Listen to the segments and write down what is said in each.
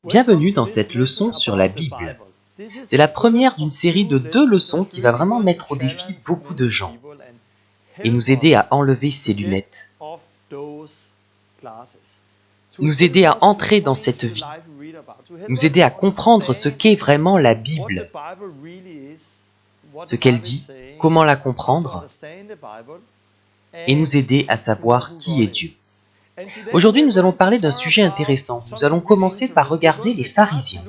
Bienvenue dans cette leçon sur la Bible. C'est la première d'une série de 2 leçons qui va vraiment mettre au défi beaucoup de gens et nous aider à enlever ces lunettes, nous aider à entrer dans cette vie, nous aider à comprendre ce qu'est vraiment la Bible, ce qu'elle dit, comment la comprendre et nous aider à savoir qui est Dieu. Aujourd'hui, nous allons parler d'un sujet intéressant. Nous allons commencer par regarder les pharisiens.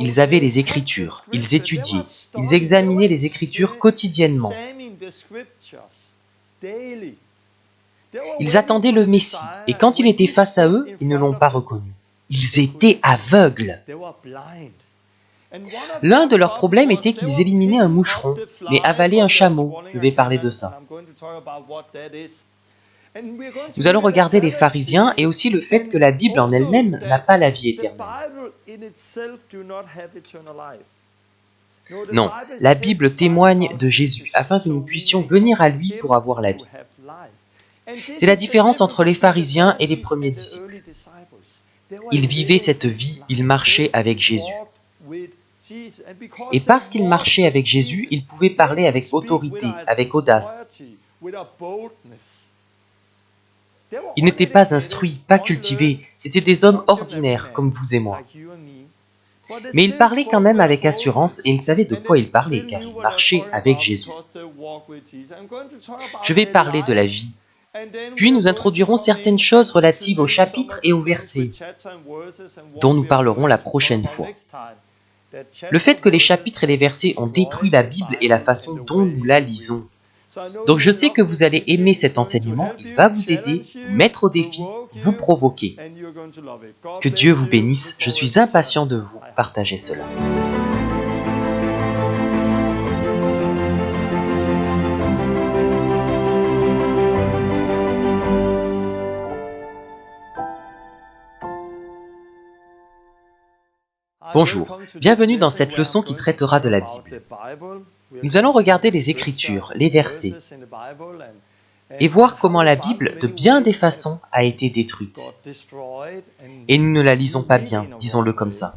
Ils avaient les Écritures, ils étudiaient, ils examinaient les Écritures quotidiennement. Ils attendaient le Messie, et quand il était face à eux, ils ne l'ont pas reconnu. Ils étaient aveugles. L'un de leurs problèmes était qu'ils éliminaient un moucheron, mais avalaient un chameau. Je vais parler de ça. Nous allons regarder les pharisiens et aussi le fait que la Bible en elle-même n'a pas la vie éternelle. Non, la Bible témoigne de Jésus afin que nous puissions venir à lui pour avoir la vie. C'est la différence entre les pharisiens et les premiers disciples. Ils vivaient cette vie, ils marchaient avec Jésus. Et parce qu'ils marchaient avec Jésus, ils pouvaient parler avec autorité, avec audace. Ils n'étaient pas instruits, pas cultivés, c'étaient des hommes ordinaires comme vous et moi. Mais ils parlaient quand même avec assurance et ils savaient de quoi ils parlaient car ils marchaient avec Jésus. Je vais parler de la vie. Puis nous introduirons certaines choses relatives aux chapitres et aux versets, dont nous parlerons la prochaine fois. Le fait que les chapitres et les versets ont détruit la Bible et la façon dont nous la lisons. Donc je sais que vous allez aimer cet enseignement, il va vous aider, vous mettre au défi, vous provoquer. Que Dieu vous bénisse, je suis impatient de vous partager cela. Bonjour, bienvenue dans cette leçon qui traitera de la Bible. Nous allons regarder les Écritures, les versets, et voir comment la Bible, de bien des façons, a été détruite. Et nous ne la lisons pas bien, disons-le comme ça.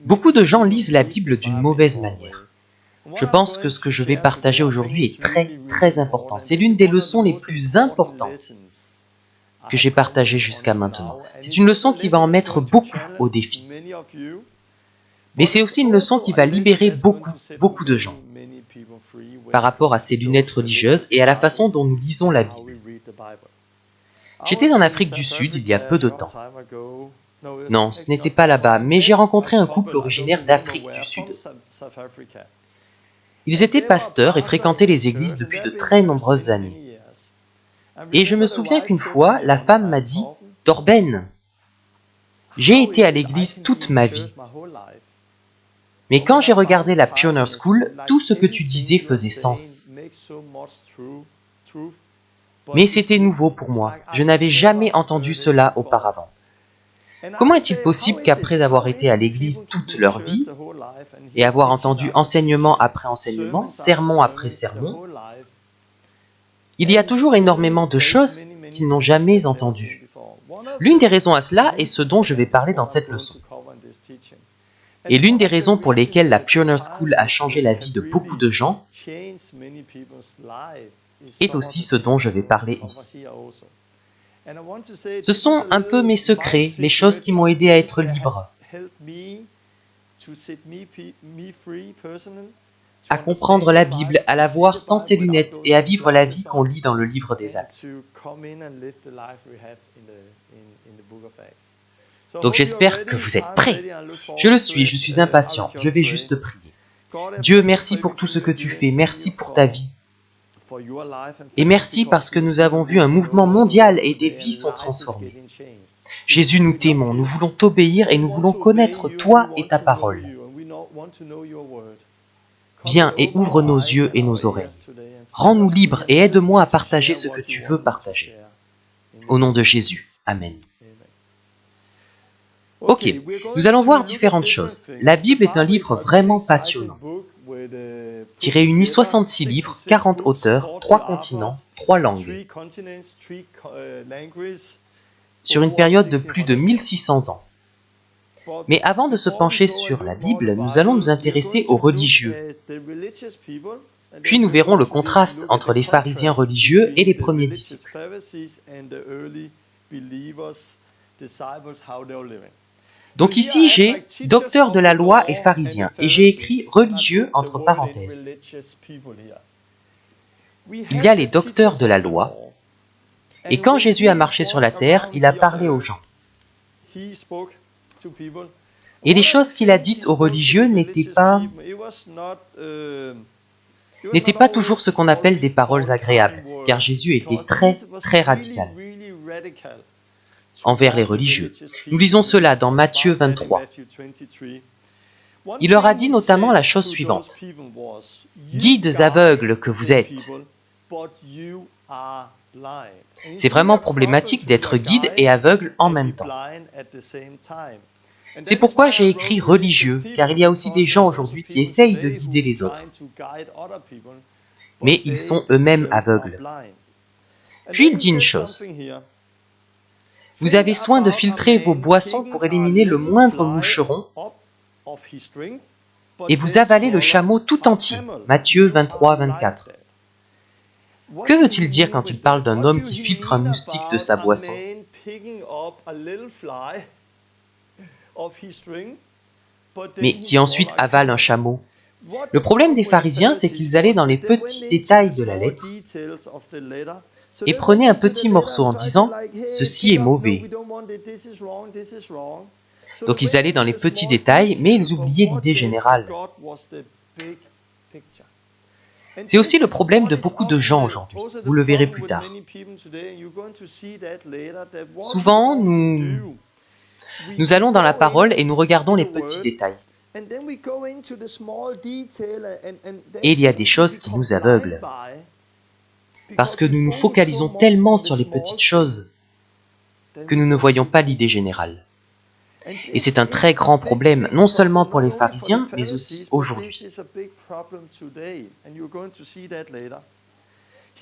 Beaucoup de gens lisent la Bible d'une mauvaise manière. Je pense que ce que je vais partager aujourd'hui est très important. C'est l'une des leçons les plus importantes que j'ai partagées jusqu'à maintenant. C'est une leçon qui va en mettre beaucoup au défi. Mais c'est aussi une leçon qui va libérer beaucoup de gens par rapport à ces lunettes religieuses et à la façon dont nous lisons la Bible. J'étais en Afrique du Sud il y a peu de temps. Non, ce n'était pas là-bas, mais j'ai rencontré un couple originaire d'Afrique du Sud. Ils étaient pasteurs et fréquentaient les églises depuis de très nombreuses années. Et je me souviens qu'une fois, la femme m'a dit « Torben, j'ai été à l'église toute ma vie. Mais quand j'ai regardé la Pioneer School, tout ce que tu disais faisait sens. Mais c'était nouveau pour moi. Je n'avais jamais entendu cela auparavant. Comment est-il possible qu'après avoir été à l'église toute leur vie, et avoir entendu enseignement après enseignement, sermon après sermon, il y a toujours énormément de choses qu'ils n'ont jamais entendues. L'une des raisons à cela est ce dont je vais parler dans cette leçon. Et l'une des raisons pour lesquelles la Pioneer School a changé la vie de beaucoup de gens est aussi ce dont je vais parler ici. Ce sont un peu mes secrets, les choses qui m'ont aidé à être libre, à comprendre la Bible, à la voir sans ses lunettes et à vivre la vie qu'on lit dans le livre des Actes. Donc j'espère que vous êtes prêts. Je suis impatient, je vais juste prier. Dieu, merci pour tout ce que tu fais, merci pour ta vie. Et merci parce que nous avons vu un mouvement mondial et des vies sont transformées. Jésus, nous t'aimons, nous voulons t'obéir et nous voulons connaître toi et ta parole. Viens et ouvre nos yeux et nos oreilles. Rends-nous libres et aide-moi à partager ce que tu veux partager. Au nom de Jésus. Amen. Ok, nous allons voir différentes choses. La Bible est un livre vraiment passionnant, qui réunit 66 livres, 40 auteurs, 3 continents, 3 langues. sur une période de plus de 1600 ans. Mais avant de se pencher sur la Bible, nous allons nous intéresser aux religieux. Puis nous verrons le contraste entre les pharisiens religieux et les premiers disciples. Donc ici, j'ai docteur de la loi et pharisien, et j'ai écrit religieux entre parenthèses. Il y a les docteurs de la loi, et quand Jésus a marché sur la terre, il a parlé aux gens. Et les choses qu'il a dites aux religieux n'étaient pas toujours ce qu'on appelle des paroles agréables, car Jésus était très radical envers les religieux. Nous lisons cela dans Matthieu 23. Il leur a dit notamment la chose suivante. « Guides aveugles que vous êtes !» C'est vraiment problématique d'être guide et aveugle en même temps. C'est pourquoi j'ai écrit religieux, car il y a aussi des gens aujourd'hui qui essayent de guider les autres. Mais ils sont eux-mêmes aveugles. Puis il dit une chose. Vous avez soin de filtrer vos boissons pour éliminer le moindre moucheron, et vous avalez le chameau tout entier. Matthieu 23, 24. Que veut-il dire quand il parle d'un homme qui filtre un moustique de sa boisson ? Mais qui ensuite avale un chameau. Le problème des pharisiens, c'est qu'ils allaient dans les petits détails de la lettre et prenaient un petit morceau en disant « ceci est mauvais ». Donc ils allaient dans les petits détails, mais ils oubliaient l'idée générale. C'est aussi le problème de beaucoup de gens aujourd'hui, vous le verrez plus tard. Souvent, nous allons dans la parole et nous regardons les petits détails. Et il y a des choses qui nous aveuglent. Parce que nous nous focalisons tellement sur les petites choses que nous ne voyons pas l'idée générale. Et c'est un très grand problème, non seulement pour les pharisiens, mais aussi aujourd'hui.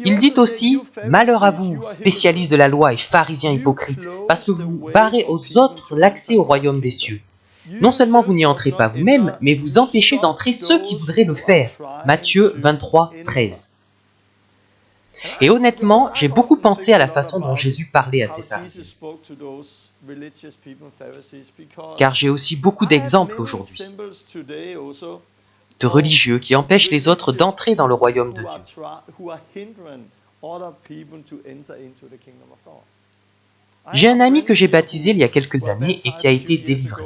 Il dit aussi, « Malheur à vous, spécialistes de la loi et pharisiens hypocrites, parce que vous barrez aux autres l'accès au royaume des cieux. Non seulement vous n'y entrez pas vous-même, mais vous empêchez d'entrer ceux qui voudraient le faire. » Matthieu 23, 13. Et honnêtement, j'ai beaucoup pensé à la façon dont Jésus parlait à ces pharisiens. Car j'ai aussi beaucoup d'exemples aujourd'hui de religieux qui empêchent les autres d'entrer dans le royaume de Dieu. J'ai un ami que j'ai baptisé il y a quelques années et qui a été délivré.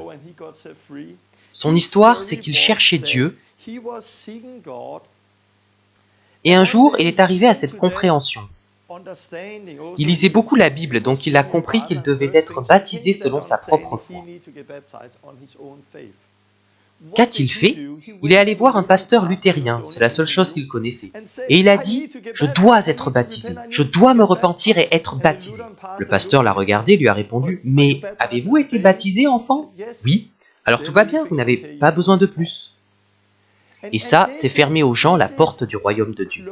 Son histoire, c'est qu'il cherchait Dieu et un jour, il est arrivé à cette compréhension. Il lisait beaucoup la Bible, donc il a compris qu'il devait être baptisé selon sa propre foi. Qu'a-t-il fait ? Il est allé voir un pasteur luthérien, c'est la seule chose qu'il connaissait. Et il a dit, « Je dois être baptisé, je dois me repentir et être baptisé. » Le pasteur l'a regardé et lui a répondu, « Mais avez-vous été baptisé, enfant ? » « Oui. » « Alors tout va bien, vous n'avez pas besoin de plus. » Et ça, c'est fermer aux gens la porte du royaume de Dieu.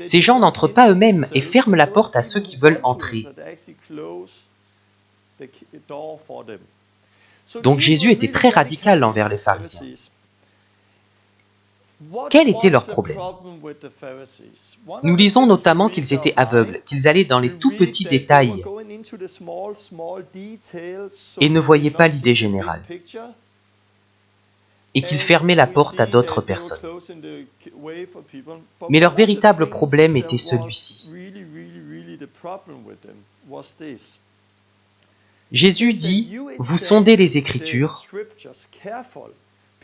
Ces gens n'entrent pas eux-mêmes et ferment la porte à ceux qui veulent entrer. Donc Jésus était très radical envers les pharisiens. Quel était leur problème ? Nous lisons notamment qu'ils étaient aveugles, qu'ils allaient dans les tout petits détails et ne voyaient pas l'idée générale, et qu'ils fermaient la porte à d'autres personnes. Mais leur véritable problème était celui-ci. Jésus dit, « Vous sondez les Écritures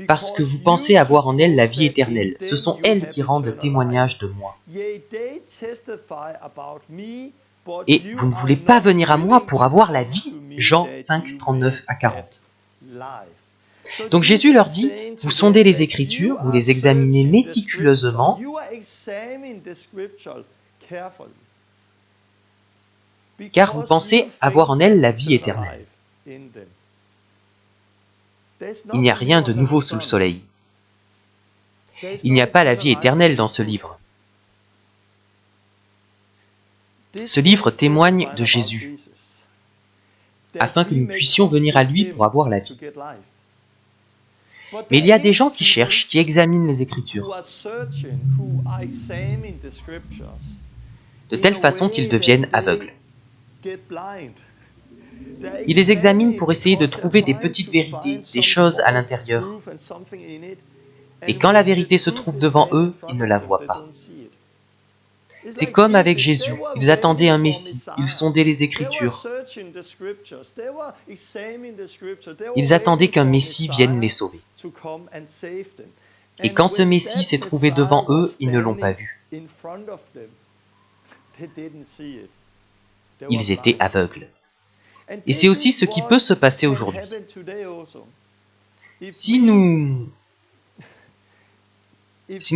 parce que vous pensez avoir en elles la vie éternelle. Ce sont elles qui rendent témoignage de moi. Et vous ne voulez pas venir à moi pour avoir la vie. » Jean 5, 39 à 40. Donc Jésus leur dit, vous sondez les Écritures, vous les examinez méticuleusement, car vous pensez avoir en elles la vie éternelle. Il n'y a rien de nouveau sous le soleil. Il n'y a pas la vie éternelle dans ce livre. Ce livre témoigne de Jésus, afin que nous puissions venir à lui pour avoir la vie. Mais il y a des gens qui cherchent, qui examinent les Écritures, de telle façon qu'ils deviennent aveugles. Ils les examinent pour essayer de trouver des petites vérités, des choses à l'intérieur. Et quand la vérité se trouve devant eux, ils ne la voient pas. C'est comme avec Jésus, ils attendaient un Messie, ils sondaient les Écritures. Ils attendaient qu'un Messie vienne les sauver. Et quand ce Messie s'est trouvé devant eux, ils ne l'ont pas vu. Ils étaient aveugles. Et c'est aussi ce qui peut se passer aujourd'hui. Si nous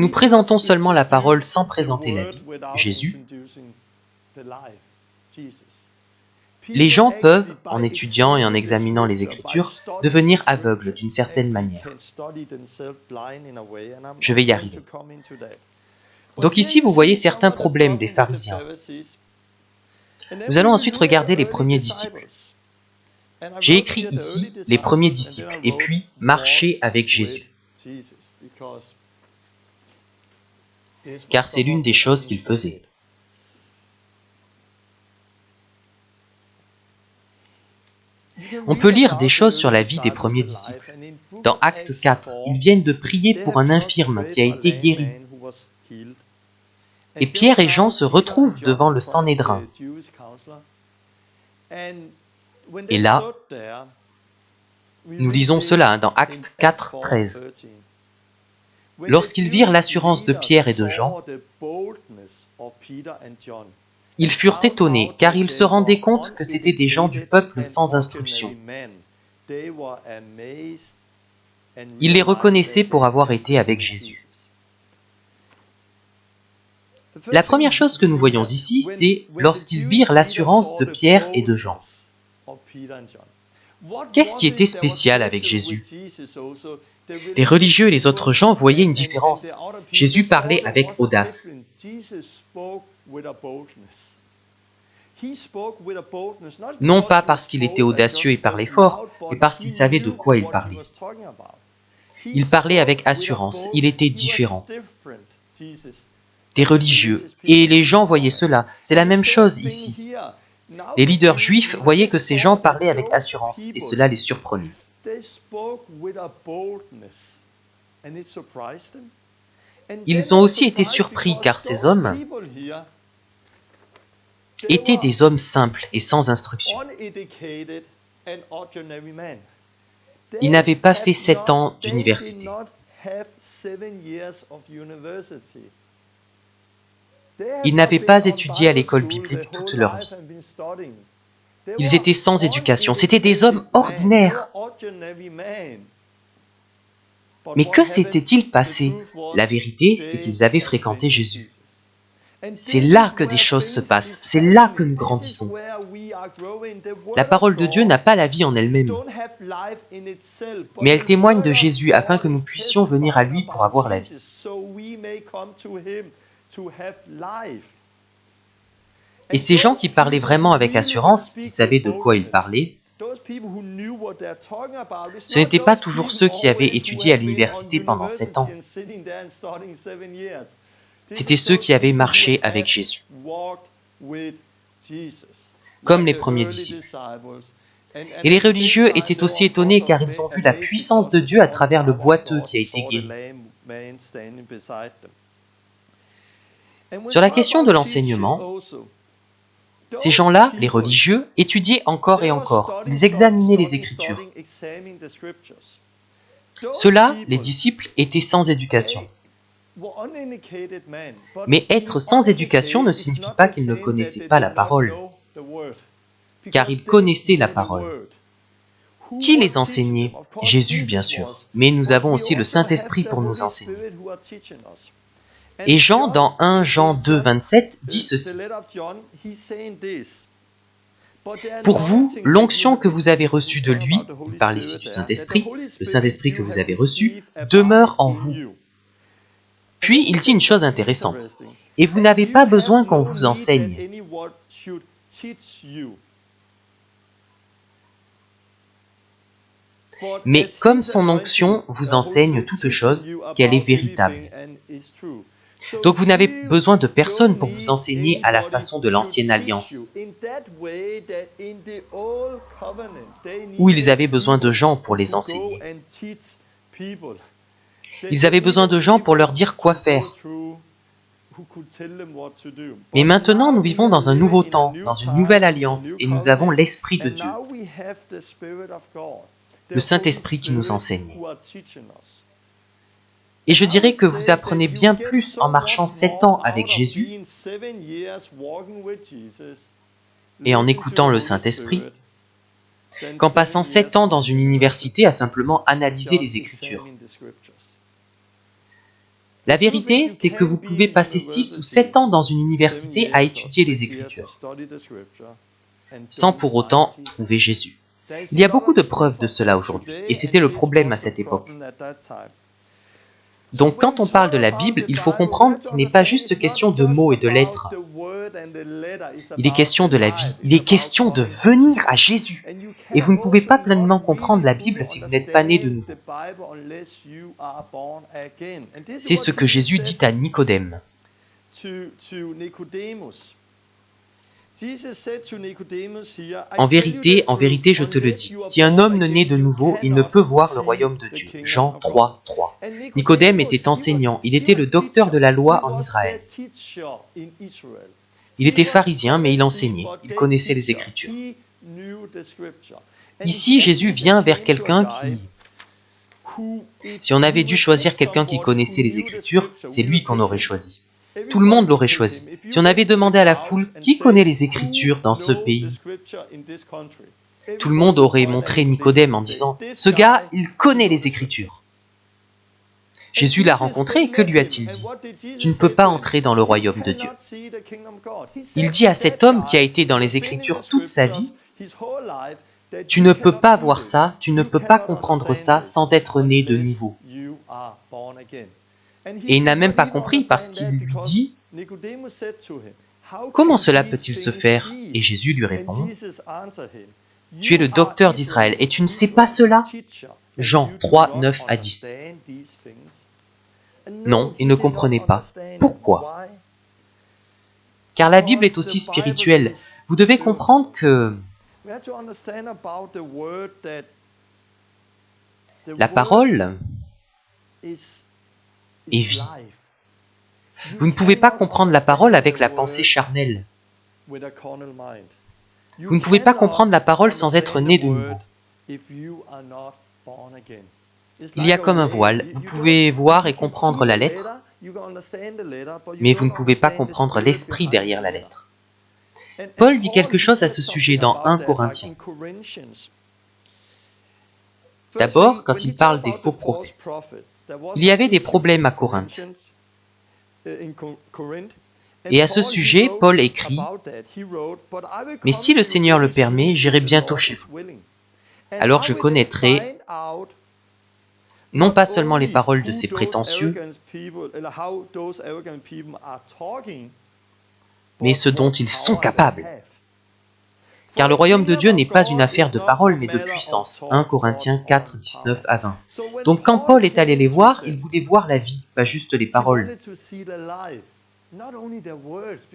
présentons seulement la parole sans présenter la vie, Jésus, les gens peuvent, en étudiant et en examinant les Écritures, devenir aveugles d'une certaine manière. Je vais y arriver. Donc ici, vous voyez certains problèmes des pharisiens. Nous allons ensuite regarder les premiers disciples. J'ai écrit ici les premiers disciples et puis marcher avec Jésus. Car c'est l'une des choses qu'ils faisaient. On peut lire des choses sur la vie des premiers disciples. Dans Acte 4, ils viennent de prier pour un infirme qui a été guéri. Et Pierre et Jean se retrouvent devant le Sanhédrin. Et là, nous lisons cela dans Acte 4, 13. Lorsqu'ils virent l'assurance de Pierre et de Jean, ils furent étonnés, car ils se rendaient compte que c'étaient des gens du peuple sans instruction. Ils les reconnaissaient pour avoir été avec Jésus. La première chose que nous voyons ici, c'est lorsqu'ils virent l'assurance de Pierre et de Jean. Qu'est-ce qui était spécial avec Jésus? Les religieux et les autres gens voyaient une différence. Jésus parlait avec audace. Non pas parce qu'il était audacieux et parlait fort, mais parce qu'il savait de quoi il parlait. Il parlait avec assurance, il était différent des religieux, et les gens voyaient cela. C'est la même chose ici. Les leaders juifs voyaient que ces gens parlaient avec assurance, et cela les surprenait. Ils ont aussi été surpris, car ces hommes étaient des hommes simples et sans instruction. Ils n'avaient pas fait 7 ans d'université. Ils n'avaient pas étudié à l'école biblique toute leur vie. Ils étaient sans éducation. C'étaient des hommes ordinaires. Mais que s'était-il passé? La vérité, c'est qu'ils avaient fréquenté Jésus. C'est là que des choses se passent. C'est là que nous grandissons. La parole de Dieu n'a pas la vie en elle-même. Mais elle témoigne de Jésus afin que nous puissions venir à lui pour avoir la vie. Et ces gens qui parlaient vraiment avec assurance, qui savaient de quoi ils parlaient, ce n'étaient pas toujours ceux qui avaient étudié à l'université pendant 7 ans. C'étaient ceux qui avaient marché avec Jésus, comme les premiers disciples. Et les religieux étaient aussi étonnés car ils ont vu la puissance de Dieu à travers le boiteux qui a été guéri. Sur la question de l'enseignement, ces gens-là, les religieux, étudiaient encore et encore. Ils examinaient les Écritures. Ceux-là, les disciples, étaient sans éducation. Mais être sans éducation ne signifie pas qu'ils ne connaissaient pas la parole, car ils connaissaient la parole. Qui les enseignait? Jésus, bien sûr, mais nous avons aussi le Saint-Esprit pour nous enseigner. Et Jean, dans 1 Jean 2, 27, dit ceci. Pour vous, l'onction que vous avez reçue de lui, il parle ici du Saint-Esprit, le Saint-Esprit que vous avez reçu, demeure en vous. Puis il dit une chose intéressante. Et vous n'avez pas besoin qu'on vous enseigne. Mais comme son onction vous enseigne toute chose, qu'elle est véritable. Donc vous n'avez besoin de personne pour vous enseigner à la façon de l'ancienne alliance, où ils avaient besoin de gens pour les enseigner. Ils avaient besoin de gens pour leur dire quoi faire. Mais maintenant, nous vivons dans un nouveau temps, dans une nouvelle alliance, et nous avons l'Esprit de Dieu, le Saint-Esprit qui nous enseigne. Et je dirais que vous apprenez bien plus en marchant 7 ans avec Jésus et en écoutant le Saint-Esprit qu'en passant 7 ans dans une université à simplement analyser les Écritures. La vérité, c'est que vous pouvez passer 6 ou 7 ans dans une université à étudier les Écritures, sans pour autant trouver Jésus. Il y a beaucoup de preuves de cela aujourd'hui, et c'était le problème à cette époque. Donc quand on parle de la Bible, il faut comprendre qu'il n'est pas juste question de mots et de lettres. Il est question de la vie. Il est question de venir à Jésus. Et vous ne pouvez pas pleinement comprendre la Bible si vous n'êtes pas né de nouveau. C'est ce que Jésus dit à Nicodème. En vérité, je te le dis, si un homme ne naît de nouveau, il ne peut voir le royaume de Dieu. Jean 3, 3. Nicodème était enseignant, il était le docteur de la loi en Israël. Il était pharisien, mais il enseignait, il connaissait les Écritures. Ici, Jésus vient vers quelqu'un qui... Si on avait dû choisir quelqu'un qui connaissait les Écritures, c'est lui qu'on aurait choisi. Tout le monde l'aurait choisi. Si on avait demandé à la foule qui connaît les Écritures dans ce pays, tout le monde aurait montré Nicodème en disant « Ce gars, il connaît les Écritures ». Jésus l'a rencontré et que lui a-t-il dit ? « Tu ne peux pas entrer dans le royaume de Dieu ». Il dit à cet homme qui a été dans les Écritures toute sa vie « Tu ne peux pas voir ça, tu ne peux pas comprendre ça sans être né de nouveau ». Et il n'a même pas compris parce qu'il lui dit « Comment cela peut-il se faire ?» Et Jésus lui répond « Tu es le docteur d'Israël et tu ne sais pas cela ?» Jean 3, 9 à 10. Non, il ne comprenait pas. Pourquoi ? Car la Bible est aussi spirituelle. Vous devez comprendre que la parole est vie. Vous ne pouvez pas comprendre la parole avec la pensée charnelle. Vous ne pouvez pas comprendre la parole sans être né de nouveau. Il y a comme un voile. Vous pouvez voir et comprendre la lettre, mais vous ne pouvez pas comprendre l'esprit derrière la lettre. Paul dit quelque chose à ce sujet dans 1 Corinthiens. D'abord, quand il parle des faux prophètes. Il y avait des problèmes à Corinthe. Et à ce sujet, Paul écrit « Mais si le Seigneur le permet, j'irai bientôt chez vous. Alors je connaîtrai non pas seulement les paroles de ces prétentieux, mais ce dont ils sont capables. Car le royaume de Dieu n'est pas une affaire de parole, mais de puissance. 1 Corinthiens 4, 19 à 20. Donc quand Paul est allé les voir, il voulait voir la vie, pas juste les paroles.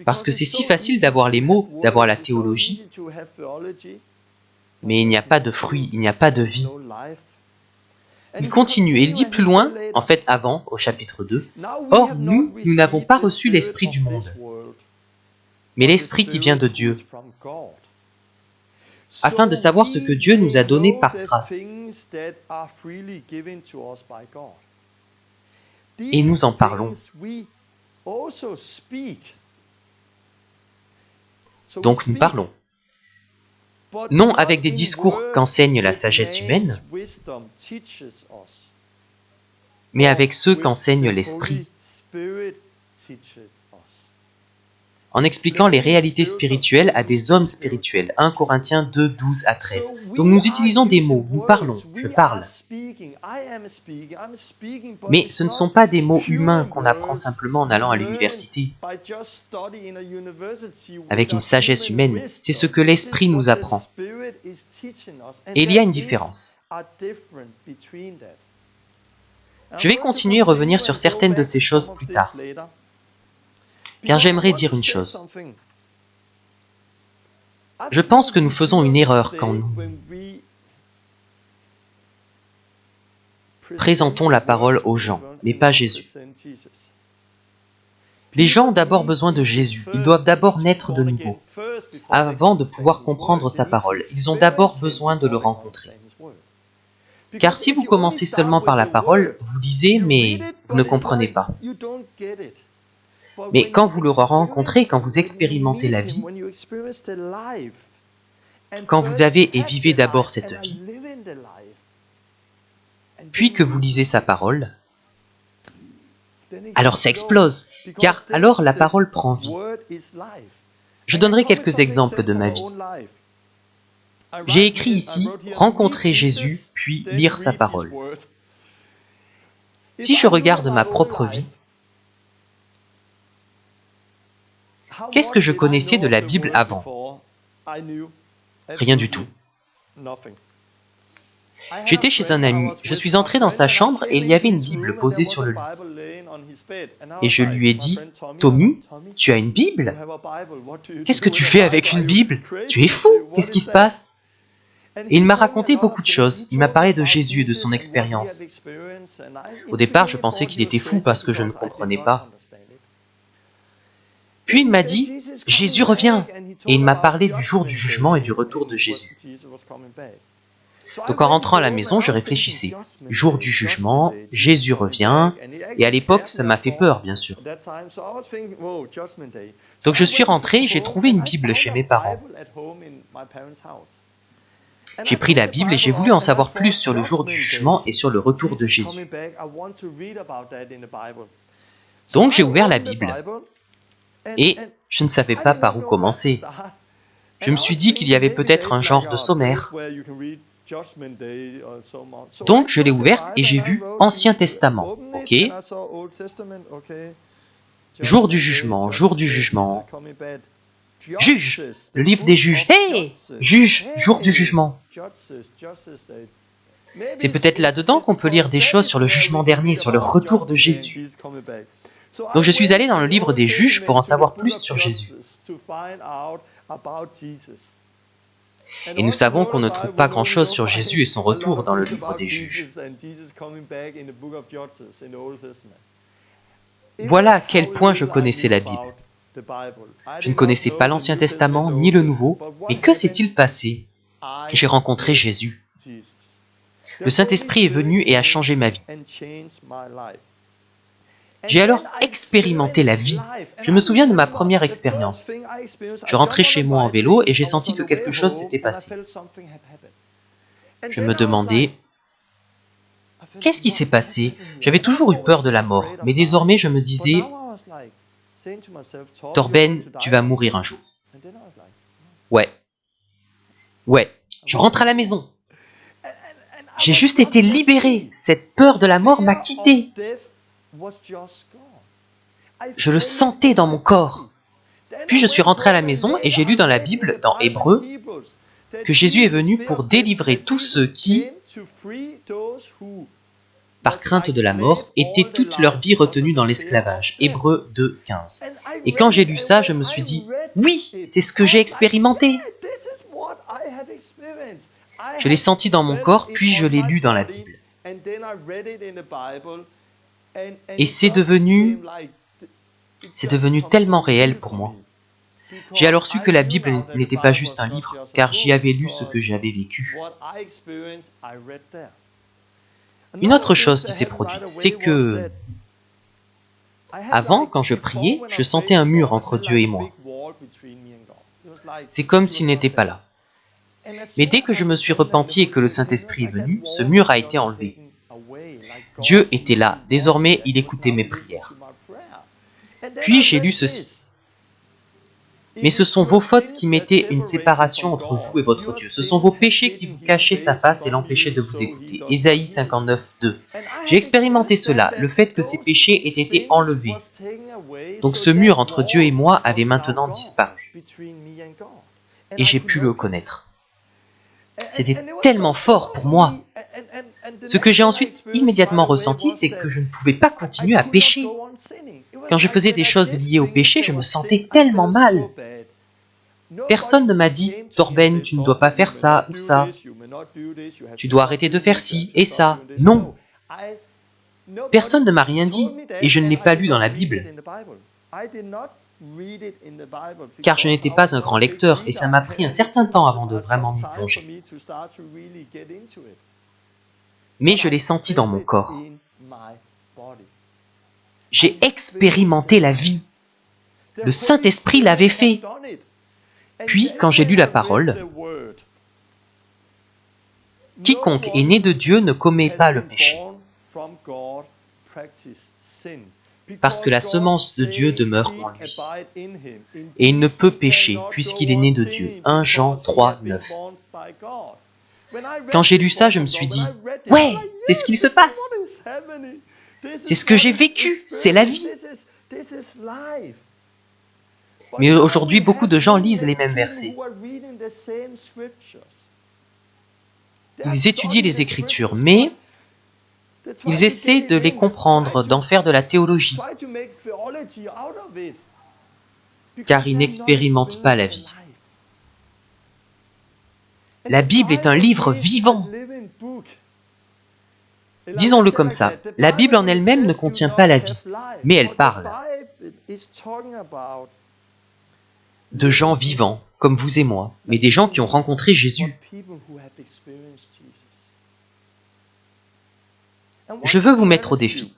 Parce que c'est si facile d'avoir les mots, d'avoir la théologie, mais il n'y a pas de fruit, il n'y a pas de vie. Il continue et il dit plus loin, en fait avant, au chapitre 2, « Or nous n'avons pas reçu l'esprit du monde, mais l'esprit qui vient de Dieu, afin de savoir ce que Dieu nous a donné par grâce. Et nous en parlons. » Donc nous parlons. Non avec des discours qu'enseigne la sagesse humaine, mais avec ceux qu'enseigne l'Esprit. en expliquant les réalités spirituelles à des hommes spirituels. 1 Corinthiens 2, 12 à 13. Donc nous utilisons des mots, nous parlons, je parle. Mais ce ne sont pas des mots humains qu'on apprend simplement en allant à l'université, avec une sagesse humaine. C'est ce que l'Esprit nous apprend. Et il y a une différence. Je vais continuer à revenir sur certaines de ces choses plus tard, car j'aimerais dire une chose. Je pense que nous faisons une erreur quand nous présentons la parole aux gens, mais pas Jésus. Les gens ont d'abord besoin de Jésus. Ils doivent d'abord naître de nouveau, avant de pouvoir comprendre sa parole. Ils ont d'abord besoin de le rencontrer. Car si vous commencez seulement par la parole, vous lisez, mais vous ne comprenez pas. Mais quand vous le rencontrez, quand vous expérimentez la vie, quand vous avez et vivez d'abord cette vie, puis que vous lisez sa parole, alors ça explose, car alors la parole prend vie. Je donnerai quelques exemples de ma vie. J'ai écrit ici « Rencontrer Jésus, puis lire sa parole ». Si je regarde ma propre vie, qu'est-ce que je connaissais de la Bible avant? Rien du tout. J'étais chez un ami, je suis entré dans sa chambre et il y avait une Bible posée sur le lit. Et je lui ai dit « Tommy, tu as une Bible? Qu'est-ce que tu fais avec une Bible? Tu es fou, qu'est-ce qui se passe ?» Et il m'a raconté beaucoup de choses, il m'a parlé de Jésus et de son expérience. Au départ, je pensais qu'il était fou parce que je ne comprenais pas. Puis il m'a dit « Jésus revient !» et il m'a parlé du jour du jugement et du retour de Jésus. Donc en rentrant à la maison, je réfléchissais. Jour du jugement, Jésus revient, et à l'époque, ça m'a fait peur, bien sûr. Donc je suis rentré et j'ai trouvé une Bible chez mes parents. J'ai pris la Bible et j'ai voulu en savoir plus sur le jour du jugement et sur le retour de Jésus. Donc j'ai ouvert la Bible et je ne savais pas par où commencer. Je me suis dit qu'il y avait peut-être un genre de sommaire. Donc je l'ai ouverte et j'ai vu Ancien Testament. Ok. Jour du jugement, jour du jugement. Juge, le livre des juges. Hey, juge, jour du jugement. C'est peut-être là-dedans qu'on peut lire des choses sur le jugement dernier, sur le retour de Jésus. Donc je suis allé dans le livre des juges pour en savoir plus sur Jésus. Et nous savons qu'on ne trouve pas grand-chose sur Jésus et son retour dans le livre des juges. Voilà à quel point je connaissais la Bible. Je ne connaissais pas l'Ancien Testament ni le Nouveau, et que s'est-il passé? J'ai rencontré Jésus. Le Saint-Esprit est venu et a changé ma vie. J'ai alors expérimenté la vie. Je me souviens de ma première expérience. Je rentrais chez moi en vélo et j'ai senti que quelque chose s'était passé. Je me demandais, qu'est-ce qui s'est passé? J'avais toujours eu peur de la mort, mais désormais je me disais, Torben, tu vas mourir un jour. Ouais, je rentre à la maison. J'ai juste été libéré. Cette peur de la mort m'a quitté. Je le sentais dans mon corps. Puis je suis rentré à la maison et j'ai lu dans la Bible, dans Hébreux, que Jésus est venu pour délivrer tous ceux qui, par crainte de la mort, étaient toute leur vie retenus dans l'esclavage. Hébreux 2, 15. Et quand j'ai lu ça, je me suis dit, oui, c'est ce que j'ai expérimenté. Je l'ai senti dans mon corps, puis je l'ai lu dans la Bible. Et c'est devenu tellement réel pour moi. J'ai alors su que la Bible n'était pas juste un livre, car j'y avais lu ce que j'avais vécu. Une autre chose qui s'est produite, c'est que, avant, quand je priais, je sentais un mur entre Dieu et moi. C'est comme s'il n'était pas là. Mais dès que je me suis repenti et que le Saint-Esprit est venu, ce mur a été enlevé. Dieu était là, désormais il écoutait mes prières. Puis j'ai lu ceci. Mais ce sont vos fautes qui mettaient une séparation entre vous et votre Dieu. Ce sont vos péchés qui vous cachaient sa face et l'empêchaient de vous écouter. Ésaïe 59, 2. J'ai expérimenté cela, le fait que ces péchés aient été enlevés. Donc ce mur entre Dieu et moi avait maintenant disparu. Et j'ai pu le connaître. C'était tellement fort pour moi. Ce que j'ai ensuite immédiatement ressenti, c'est que je ne pouvais pas continuer à pécher. Quand je faisais des choses liées au péché, je me sentais tellement mal. Personne ne m'a dit « Torben, tu ne dois pas faire ça ou ça. Tu dois arrêter de faire ci et ça. » Non. Personne ne m'a rien dit et je ne l'ai pas lu dans la Bible. Car je n'étais pas un grand lecteur et ça m'a pris un certain temps avant de vraiment m'y plonger. Mais je l'ai senti dans mon corps. J'ai expérimenté la vie. Le Saint-Esprit l'avait fait. Puis, quand j'ai lu la parole, quiconque est né de Dieu ne commet pas le péché, parce que la semence de Dieu demeure en lui. Et il ne peut pécher, puisqu'il est né de Dieu. 1 Jean 3, 9. Quand j'ai lu ça, je me suis dit, « Ouais, c'est ce qu'il se passe. C'est ce que j'ai vécu, c'est la vie. » Mais aujourd'hui, beaucoup de gens lisent les mêmes versets. Ils étudient les Écritures, mais ils essaient de les comprendre, d'en faire de la théologie, car ils n'expérimentent pas la vie. La Bible est un livre vivant. Disons-le comme ça, la Bible en elle-même ne contient pas la vie, mais elle parle de gens vivants, comme vous et moi, mais des gens qui ont rencontré Jésus. Je veux vous mettre au défi.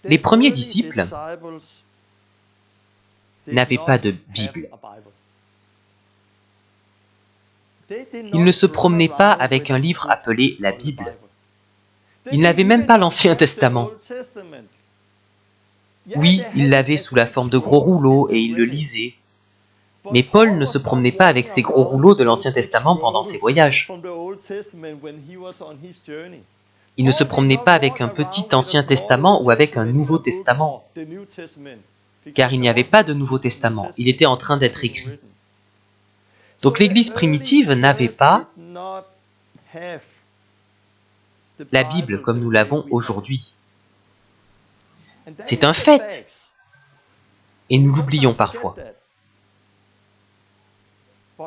Les premiers disciples n'avaient pas de Bible. Ils ne se promenaient pas avec un livre appelé la Bible. Ils n'avaient même pas l'Ancien Testament. Oui, ils l'avaient sous la forme de gros rouleaux et ils le lisaient. Mais Paul ne se promenait pas avec ses gros rouleaux de l'Ancien Testament pendant ses voyages. Il ne se promenait pas avec un petit Ancien Testament ou avec un Nouveau Testament, car il n'y avait pas de Nouveau Testament, il était en train d'être écrit. Donc l'Église primitive n'avait pas la Bible comme nous l'avons aujourd'hui. C'est un fait, et nous l'oublions parfois.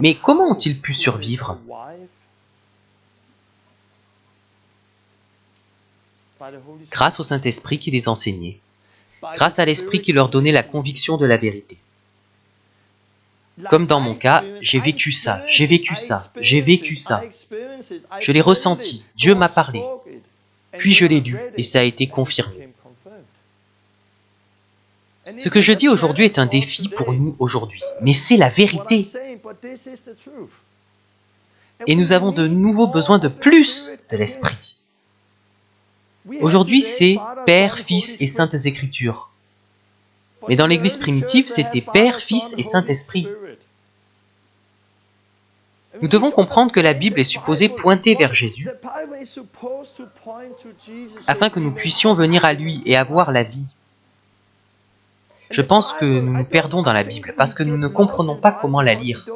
Mais comment ont-ils pu survivre? Grâce au Saint-Esprit qui les enseignait, grâce à l'Esprit qui leur donnait la conviction de la vérité. Comme dans mon cas, j'ai vécu ça, j'ai vécu ça, j'ai vécu ça. Je l'ai ressenti, Dieu m'a parlé, puis je l'ai lu et ça a été confirmé. Ce que je dis aujourd'hui est un défi pour nous aujourd'hui, mais c'est la vérité. Et nous avons de nouveaux besoins de plus de l'Esprit. Aujourd'hui, c'est Père, Fils et Saintes Écritures. Mais dans l'Église primitive, c'était Père, Fils et Saint-Esprit. Nous devons comprendre que la Bible est supposée pointer vers Jésus, afin que nous puissions venir à lui et avoir la vie. Je pense que nous nous perdons dans la Bible parce que nous ne comprenons pas comment la lire.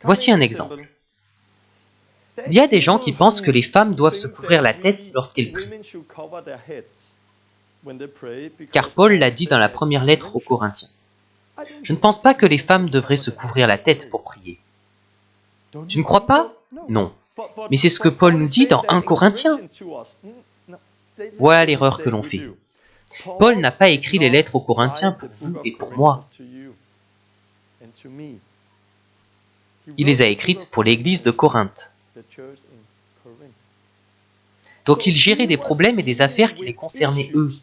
Voici un exemple. Il y a des gens qui pensent que les femmes doivent se couvrir la tête lorsqu'elles prient. Car Paul l'a dit dans la première lettre aux Corinthiens. Je ne pense pas que les femmes devraient se couvrir la tête pour prier. Tu ne crois pas? Non. Mais c'est ce que Paul nous dit dans 1 Corinthiens. Voilà l'erreur que l'on fait. Paul n'a pas écrit les lettres aux Corinthiens pour vous et pour moi. Il les a écrites pour l'église de Corinthe. Donc il gérait des problèmes et des affaires qui les concernaient eux.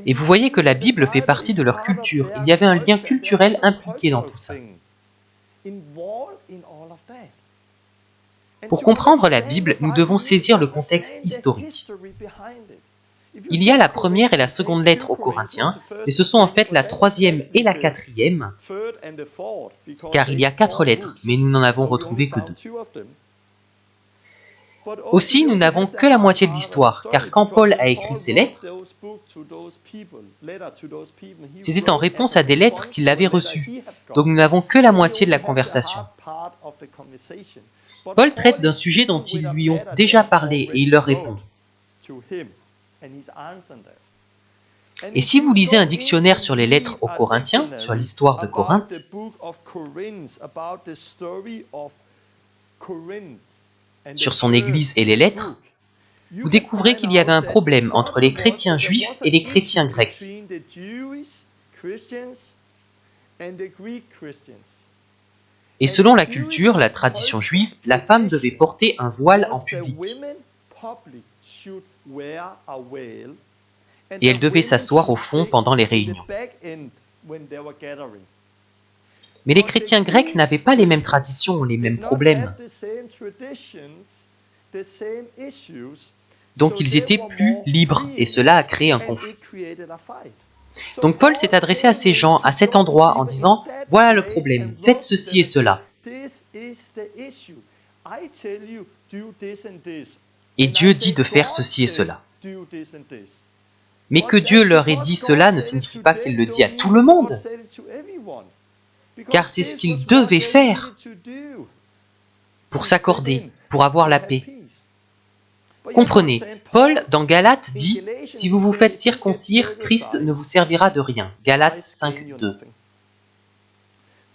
Et vous voyez que la Bible fait partie de leur culture. Il y avait un lien culturel impliqué dans tout ça. Pour comprendre la Bible, nous devons saisir le contexte historique. Il y a la première et la seconde lettre aux Corinthiens, mais ce sont en fait la troisième et la quatrième, car il y a 4 lettres, mais nous n'en avons retrouvé que 2. Aussi, nous n'avons que la moitié de l'histoire, car quand Paul a écrit ces lettres, c'était en réponse à des lettres qu'il avait reçues, donc nous n'avons que la moitié de la conversation. Paul traite d'un sujet dont ils lui ont déjà parlé et il leur répond. Et si vous lisez un dictionnaire sur les lettres aux Corinthiens, sur l'histoire de Corinthe, sur son église et les lettres, vous découvrez qu'il y avait un problème entre les chrétiens juifs et les chrétiens grecs. Et selon la culture, la tradition juive, la femme devait porter un voile en public. Et elle devait s'asseoir au fond pendant les réunions. Mais les chrétiens grecs n'avaient pas les mêmes traditions, les mêmes problèmes. Donc ils étaient plus libres, et cela a créé un conflit. Donc Paul s'est adressé à ces gens, à cet endroit, en disant « Voilà le problème, faites ceci et cela. » Et Dieu dit de faire ceci et cela. Mais que Dieu leur ait dit cela ne signifie pas qu'il le dit à tout le monde, car c'est ce qu'ils devaient faire pour s'accorder, pour avoir la paix. Comprenez, Paul, dans Galates, dit « Si vous vous faites circoncire, Christ ne vous servira de rien » Galates 5, 2.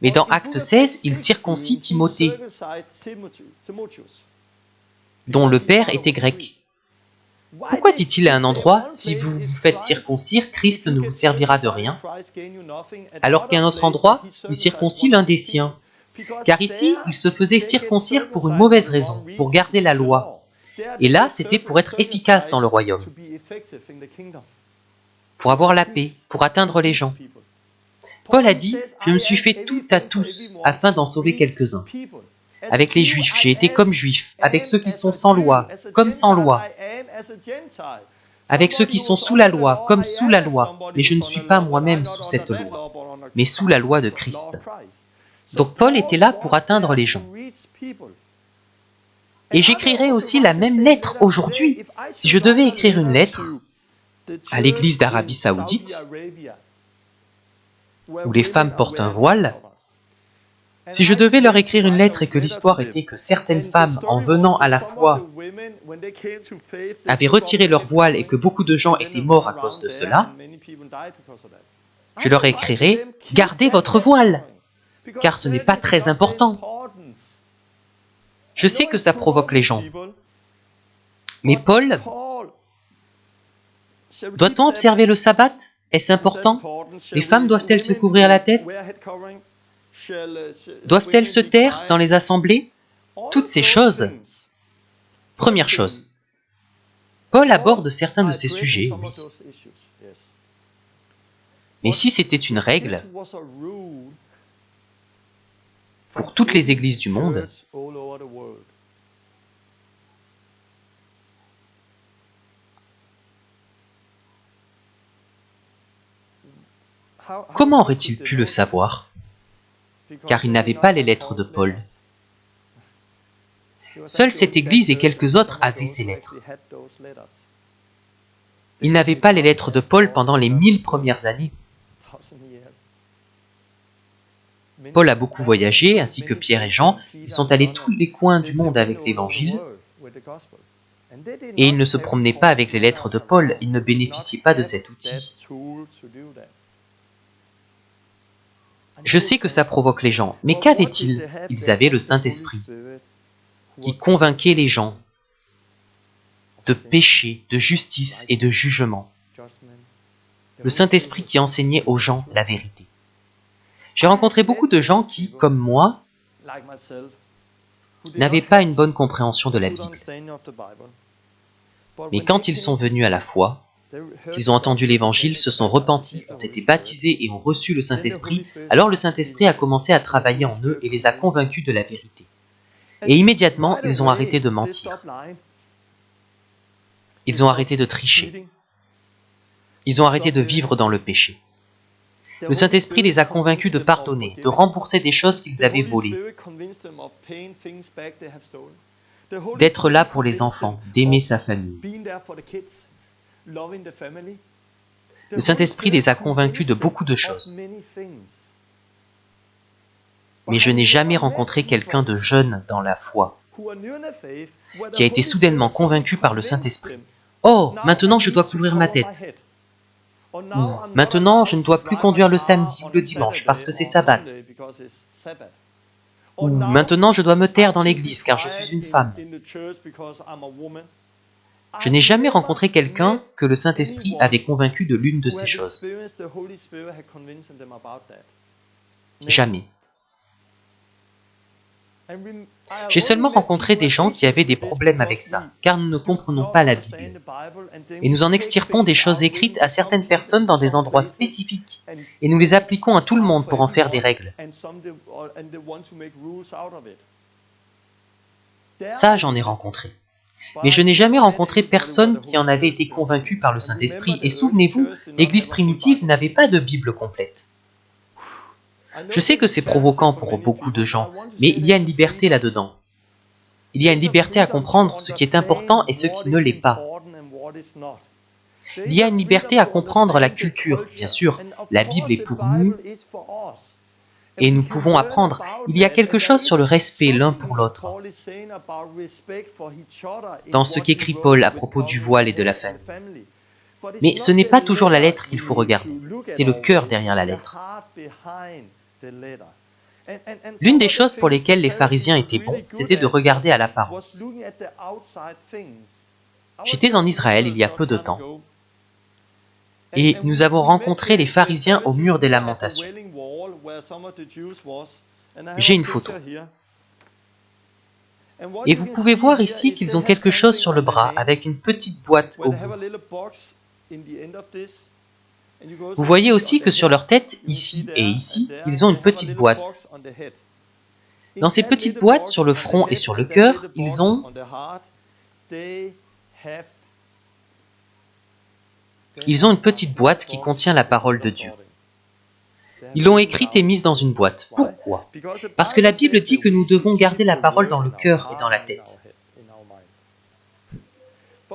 Mais dans Acte 16, il circoncie Timothée, dont le père était grec. Pourquoi dit-il à un endroit « Si vous vous faites circoncire, Christ ne vous servira de rien » alors qu'à un autre endroit, il circoncie l'un des siens? Car ici, il se faisait circoncire pour une mauvaise raison, pour garder la loi. Et là, c'était pour être efficace dans le royaume, pour avoir la paix, pour atteindre les gens. Paul a dit « Je me suis fait tout à tous afin d'en sauver quelques-uns. Avec les Juifs, j'ai été comme Juif, avec ceux qui sont sans loi, comme sans loi, avec ceux qui sont sous la loi, comme sous la loi, mais je ne suis pas moi-même sous cette loi, mais sous la loi de Christ. » Donc Paul était là pour atteindre les gens. Et j'écrirai aussi la même lettre aujourd'hui. Si je devais écrire une lettre à l'église d'Arabie Saoudite, où les femmes portent un voile, si je devais leur écrire une lettre et que l'histoire était que certaines femmes, en venant à la foi, avaient retiré leur voile et que beaucoup de gens étaient morts à cause de cela, je leur écrirais « Gardez votre voile, car ce n'est pas très important. » Je sais que ça provoque les gens. Mais Paul, doit-on observer le sabbat? Est-ce important? Les femmes doivent-elles se couvrir la tête? Doivent-elles se taire dans les assemblées? Toutes ces choses. Première chose, Paul aborde certains de ces sujets, oui. Mais si c'était une règle pour toutes les églises du monde, comment aurait-il pu le savoir? Car il n'avait pas les lettres de Paul. Seule cette église et quelques autres avaient ces lettres. Il n'avait pas les lettres de Paul pendant les 1000 premières années. Paul a beaucoup voyagé, ainsi que Pierre et Jean. Ils sont allés tous les coins du monde avec l'Évangile. Et ils ne se promenaient pas avec les lettres de Paul. Ils ne bénéficiaient pas de cet outil. Je sais que ça provoque les gens, mais qu'avaient-ils? Ils avaient le Saint-Esprit, qui convainquait les gens de péché, de justice et de jugement. Le Saint-Esprit qui enseignait aux gens la vérité. J'ai rencontré beaucoup de gens qui, comme moi, n'avaient pas une bonne compréhension de la Bible. Mais quand ils sont venus à la foi, qu'ils ont entendu l'Évangile, se sont repentis, ont été baptisés et ont reçu le Saint-Esprit, alors le Saint-Esprit a commencé à travailler en eux et les a convaincus de la vérité. Et immédiatement, ils ont arrêté de mentir. Ils ont arrêté de tricher. Ils ont arrêté de vivre dans le péché. Le Saint-Esprit les a convaincus de pardonner, de rembourser des choses qu'ils avaient volées, d'être là pour les enfants, d'aimer sa famille. Le Saint-Esprit les a convaincus de beaucoup de choses. Mais je n'ai jamais rencontré quelqu'un de jeune dans la foi qui a été soudainement convaincu par le Saint-Esprit. « Oh, maintenant je dois couvrir ma tête. » Ou « Maintenant je ne dois plus conduire le samedi ou le dimanche parce que c'est sabbat. » Ou « Maintenant je dois me taire dans l'église car je suis une femme. » Je n'ai jamais rencontré quelqu'un que le Saint-Esprit avait convaincu de l'une de ces choses. Jamais. J'ai seulement rencontré des gens qui avaient des problèmes avec ça, car nous ne comprenons pas la Bible. Et nous en extirpons des choses écrites à certaines personnes dans des endroits spécifiques, et nous les appliquons à tout le monde pour en faire des règles. Ça, j'en ai rencontré. Mais je n'ai jamais rencontré personne qui en avait été convaincu par le Saint-Esprit. Et souvenez-vous, l'Église primitive n'avait pas de Bible complète. Je sais que c'est provoquant pour beaucoup de gens, mais il y a une liberté là-dedans. Il y a une liberté à comprendre ce qui est important et ce qui ne l'est pas. Il y a une liberté à comprendre la culture, bien sûr. La Bible est pour nous et nous pouvons apprendre. Il y a quelque chose sur le respect l'un pour l'autre. Dans ce qu'écrit Paul à propos du voile et de la famille. Mais ce n'est pas toujours la lettre qu'il faut regarder, c'est le cœur derrière la lettre. L'une des choses pour lesquelles les pharisiens étaient bons, c'était de regarder à l'apparence. J'étais en Israël il y a peu de temps, et nous avons rencontré les pharisiens au mur des lamentations. J'ai une photo. Et vous pouvez voir ici qu'ils ont quelque chose sur le bras avec une petite boîte au bout. Vous voyez aussi que sur leur tête, ici et ici, ils ont une petite boîte. Dans ces petites boîtes, sur le front et sur le cœur, ils ont une petite boîte qui contient la parole de Dieu. Ils l'ont écrite et mise dans une boîte. Pourquoi? Parce que la Bible dit que nous devons garder la parole dans le cœur et dans la tête.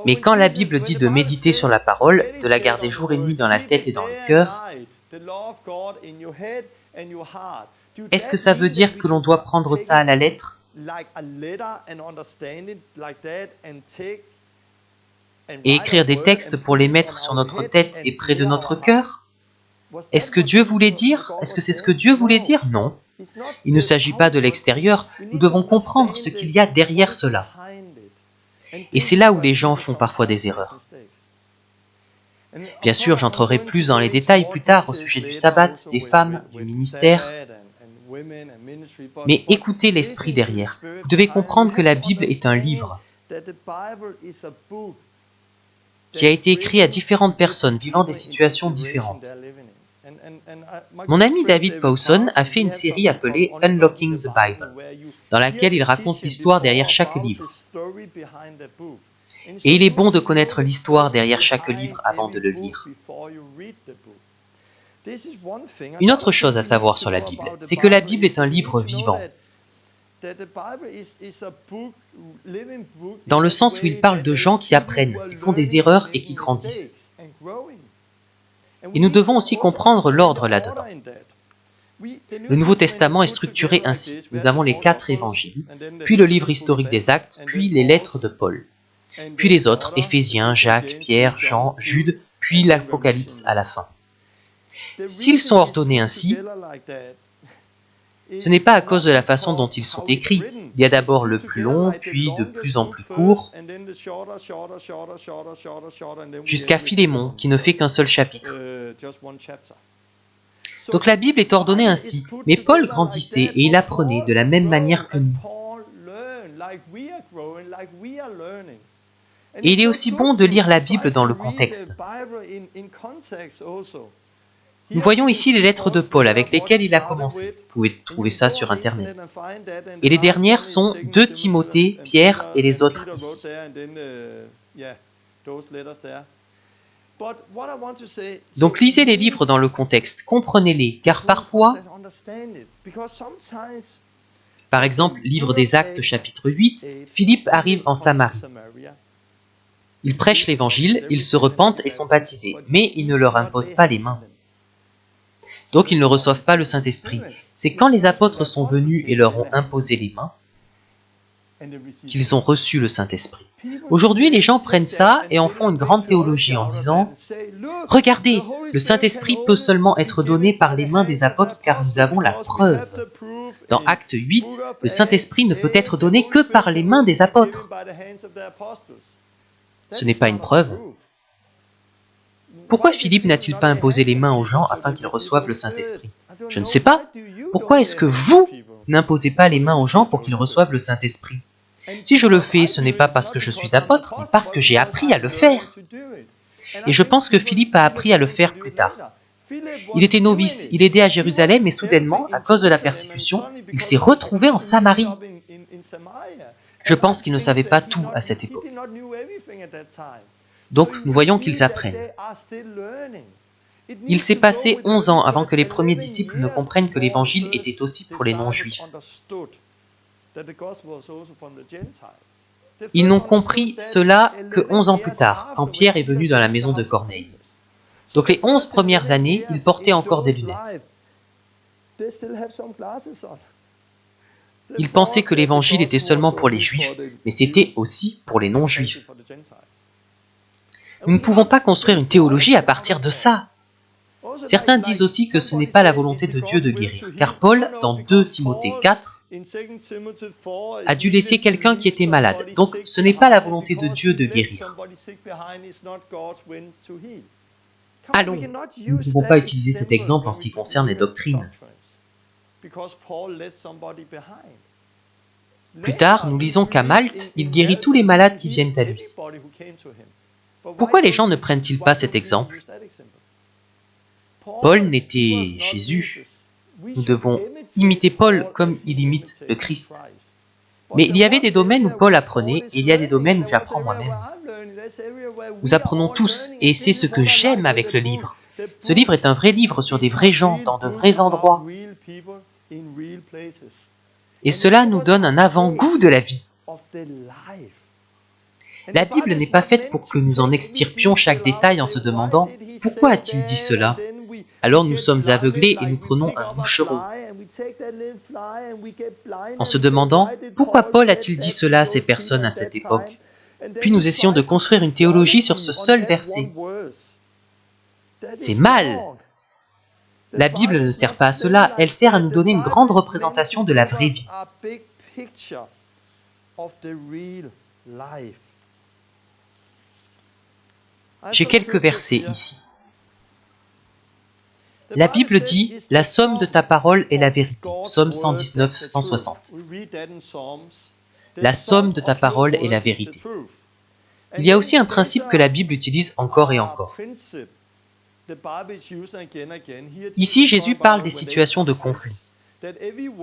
Mais quand la Bible dit de méditer sur la parole, de la garder jour et nuit dans la tête et dans le cœur, est-ce que ça veut dire que l'on doit prendre ça à la lettre? Et écrire des textes pour les mettre sur notre tête et près de notre cœur? Est-ce que Dieu voulait dire? Est-ce que c'est ce que Dieu voulait dire? Non. Il ne s'agit pas de l'extérieur, nous devons comprendre ce qu'il y a derrière cela. Et c'est là où les gens font parfois des erreurs. Bien sûr, j'entrerai plus dans les détails plus tard au sujet du sabbat, des femmes, du ministère. Mais écoutez l'esprit derrière. Vous devez comprendre que la Bible est un livre qui a été écrit à différentes personnes vivant des situations différentes. Mon ami David Pawson a fait une série appelée Unlocking the Bible, dans laquelle il raconte l'histoire derrière chaque livre. Et il est bon de connaître l'histoire derrière chaque livre avant de le lire. Une autre chose à savoir sur la Bible, c'est que la Bible est un livre vivant. Dans le sens où il parle de gens qui apprennent, qui font des erreurs et qui grandissent. Et nous devons aussi comprendre l'ordre là-dedans. Le Nouveau Testament est structuré ainsi. Nous avons les 4 évangiles, puis le livre historique des Actes, puis les lettres de Paul, puis les autres, Éphésiens, Jacques, Pierre, Jean, Jude, puis l'Apocalypse à la fin. S'ils sont ordonnés ainsi, ce n'est pas à cause de la façon dont ils sont écrits. Il y a d'abord le plus long, puis de plus en plus court, jusqu'à Philémon, qui ne fait qu'un seul chapitre. Donc la Bible est ordonnée ainsi, mais Paul grandissait et il apprenait de la même manière que nous. Et il est aussi bon de lire la Bible dans le contexte. Nous voyons ici les lettres de Paul avec lesquelles il a commencé. Vous pouvez trouver ça sur Internet. Et les dernières sont 2 Timothée, Pierre et les autres ici. Donc lisez les livres dans le contexte, comprenez-les, car parfois, par exemple, livre des Actes chapitre 8, Philippe arrive en Samarie. Ils prêchent l'évangile, ils se repentent et sont baptisés, mais ils ne leur imposent pas les mains. Donc ils ne reçoivent pas le Saint-Esprit. C'est quand les apôtres sont venus et leur ont imposé les mains qu'ils ont reçu le Saint-Esprit. Aujourd'hui, les gens prennent ça et en font une grande théologie en disant « Regardez, le Saint-Esprit peut seulement être donné par les mains des apôtres car nous avons la preuve. » Dans Acte 8, le Saint-Esprit ne peut être donné que par les mains des apôtres. Ce n'est pas une preuve. Pourquoi Philippe n'a-t-il pas imposé les mains aux gens afin qu'ils reçoivent le Saint-Esprit? Je ne sais pas. Pourquoi est-ce que vous n'imposez pas les mains aux gens pour qu'ils reçoivent le Saint-Esprit? Si je le fais, ce n'est pas parce que je suis apôtre, mais parce que j'ai appris à le faire. Et je pense que Philippe a appris à le faire plus tard. Il était novice, il aidait à Jérusalem et soudainement, à cause de la persécution, il s'est retrouvé en Samarie. Je pense qu'ils ne savaient pas tout à cette époque. Donc, nous voyons qu'ils apprennent. Il s'est passé 11 ans avant que les premiers disciples ne comprennent que l'Évangile était aussi pour les non-juifs. Ils n'ont compris cela que 11 ans plus tard, quand Pierre est venu dans la maison de Corneille. Donc les 11 premières années, ils portaient encore des lunettes. Ils pensaient que l'Évangile était seulement pour les Juifs, mais c'était aussi pour les non-juifs. Nous ne pouvons pas construire une théologie à partir de ça. Certains disent aussi que ce n'est pas la volonté de Dieu de guérir, car Paul, dans 2 Timothée 4, a dû laisser quelqu'un qui était malade. Donc ce n'est pas la volonté de Dieu de guérir. Allons, nous ne pouvons pas utiliser cet exemple en ce qui concerne les doctrines. Plus tard, nous lisons qu'à Malte, il guérit tous les malades qui viennent à lui. Pourquoi les gens ne prennent-ils pas cet exemple? Paul n'était Jésus. Nous devons imiter Paul comme il imite le Christ. Mais il y avait des domaines où Paul apprenait, et il y a des domaines où j'apprends moi-même. Nous apprenons tous, et c'est ce que j'aime avec le livre. Ce livre est un vrai livre sur des vrais gens, dans de vrais endroits. Et cela nous donne un avant-goût de la vie. La Bible n'est pas faite pour que nous en extirpions chaque détail en se demandant « Pourquoi a-t-il dit cela ?» Alors nous sommes aveuglés et nous prenons un moucheron. En se demandant « Pourquoi Paul a-t-il dit cela à ces personnes à cette époque ?» Puis nous essayons de construire une théologie sur ce seul verset. C'est mal! La Bible ne sert pas à cela, elle sert à nous donner une grande représentation de la vraie vie. J'ai quelques versets ici. La Bible dit « La somme de ta parole est la vérité » Psaume 119, 160. La somme de ta parole est la vérité. Il y a aussi un principe que la Bible utilise encore et encore. Ici, Jésus parle des situations de conflit.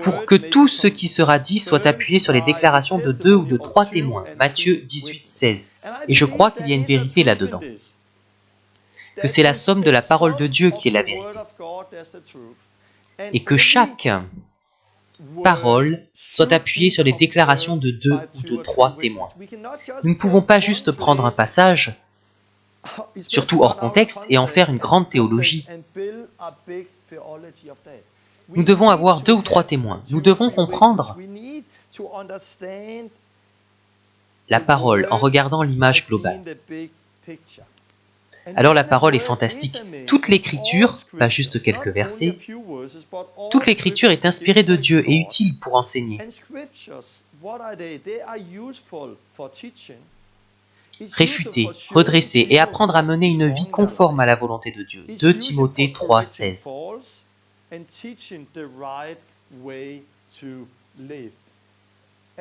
Pour que tout ce qui sera dit soit appuyé sur les déclarations de 2 ou de 3 témoins. Matthieu 18, 16. Et je crois qu'il y a une vérité là-dedans. Que c'est la somme de la parole de Dieu qui est la vérité. Et que chaque parole soit appuyée sur les déclarations de 2 ou de 3 témoins. Nous ne pouvons pas juste prendre un passage, surtout hors contexte, et en faire une grande théologie. Nous devons avoir 2 ou 3 témoins. Nous devons comprendre la parole en regardant l'image globale. Alors la parole est fantastique. Toute l'écriture, pas juste quelques versets, toute l'écriture est inspirée de Dieu et utile pour enseigner. Réfuter, redresser et apprendre à mener une vie conforme à la volonté de Dieu. 2 Timothée 3, 16.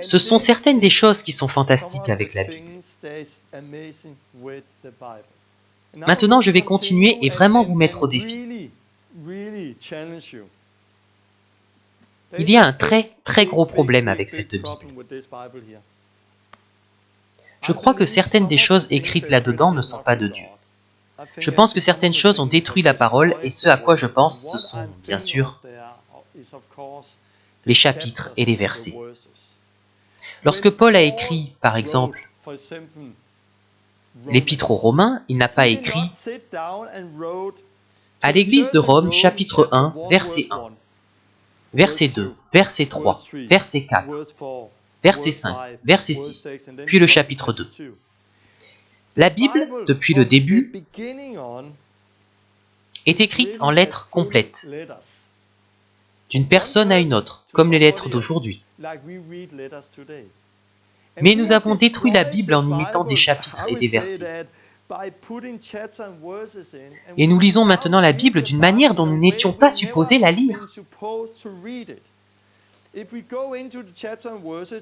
Ce sont certaines des choses qui sont fantastiques avec la Bible. Maintenant, je vais continuer et vraiment vous mettre au défi. Il y a un très gros problème avec cette Bible. Je crois que certaines des choses écrites là-dedans ne sont pas de Dieu. Je pense que certaines choses ont détruit la parole, et ce à quoi je pense, ce sont, bien sûr, les chapitres et les versets. Lorsque Paul a écrit, par exemple, l'Épître aux Romains, il n'a pas écrit « À l'Église de Rome, chapitre 1, verset 1, verset 2, verset 3, verset 4, verset 5, verset 6, puis le chapitre 2. » La Bible, depuis le début, est écrite en lettres complètes, d'une personne à une autre, comme les lettres d'aujourd'hui. Mais nous avons détruit la Bible en y mettant des chapitres et des versets. Et nous lisons maintenant la Bible d'une manière dont nous n'étions pas supposés la lire.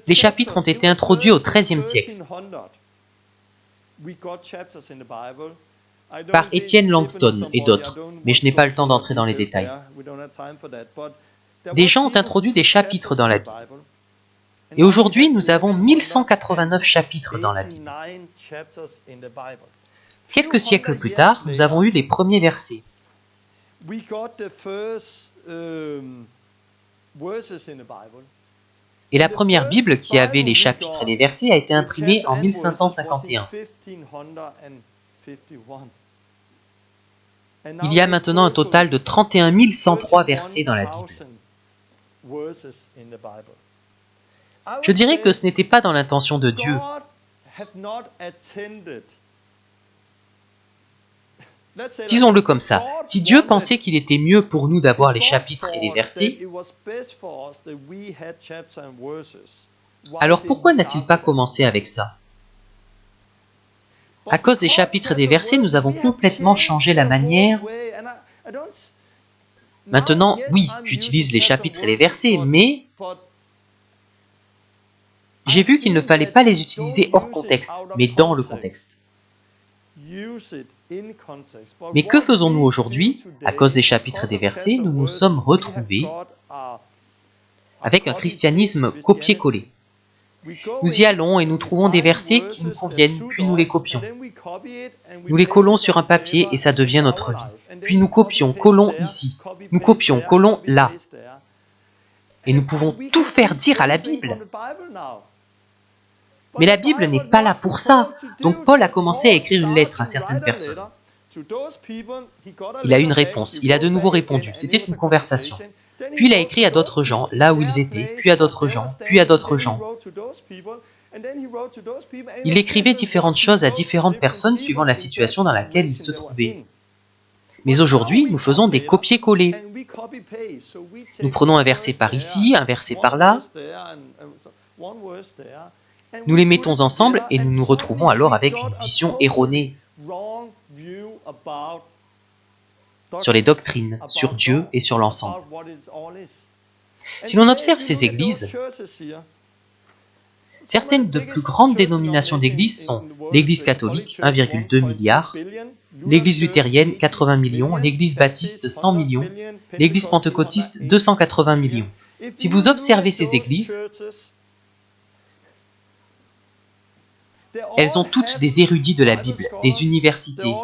Les chapitres ont été introduits au XIIIe siècle par Étienne Langton et d'autres, mais je n'ai pas le temps d'entrer dans les détails. Des gens ont introduit des chapitres dans la Bible. Et aujourd'hui, nous avons 1189 chapitres dans la Bible. Quelques siècles plus tard, nous avons eu les premiers versets. Et la première Bible qui avait les chapitres et les versets a été imprimée en 1551. Il y a maintenant un total de 31 103 versets dans la Bible. Je dirais que ce n'était pas dans l'intention de Dieu. Disons-le comme ça, si Dieu pensait qu'il était mieux pour nous d'avoir les chapitres et les versets, alors pourquoi n'a-t-il pas commencé avec ça? À cause des chapitres et des versets, nous avons complètement changé la manière. Maintenant, oui, j'utilise les chapitres et les versets, mais j'ai vu qu'il ne fallait pas les utiliser hors contexte, mais dans le contexte. Mais que faisons-nous aujourd'hui? À cause des chapitres et des versets, nous nous sommes retrouvés avec un christianisme copié-collé. Nous y allons et nous trouvons des versets qui nous conviennent, puis nous les copions. Nous les collons sur un papier et ça devient notre vie. Puis nous copions, collons ici. Nous copions, collons là. Et nous pouvons tout faire dire à la Bible. Mais la Bible n'est pas là pour ça. Donc Paul a commencé à écrire une lettre à certaines personnes. Il a eu une réponse. Il a de nouveau répondu. C'était une conversation. Puis il a écrit à d'autres gens, là où ils étaient, puis à d'autres gens, puis à d'autres gens. Il écrivait différentes choses à différentes personnes suivant la situation dans laquelle ils se trouvaient. Mais aujourd'hui, nous faisons des copier-coller. Nous prenons un verset par ici, un verset par là. Nous les mettons ensemble et nous nous retrouvons alors avec une vision erronée sur les doctrines, sur Dieu et sur l'ensemble. Si l'on observe ces églises, certaines de plus grandes dénominations d'églises sont l'Église catholique, 1,2 milliard, l'Église luthérienne, 80 millions, l'Église baptiste, 100 millions, l'Église pentecôtiste, 280 millions. Si vous observez ces églises, elles ont toutes des érudits de la Bible, des universités,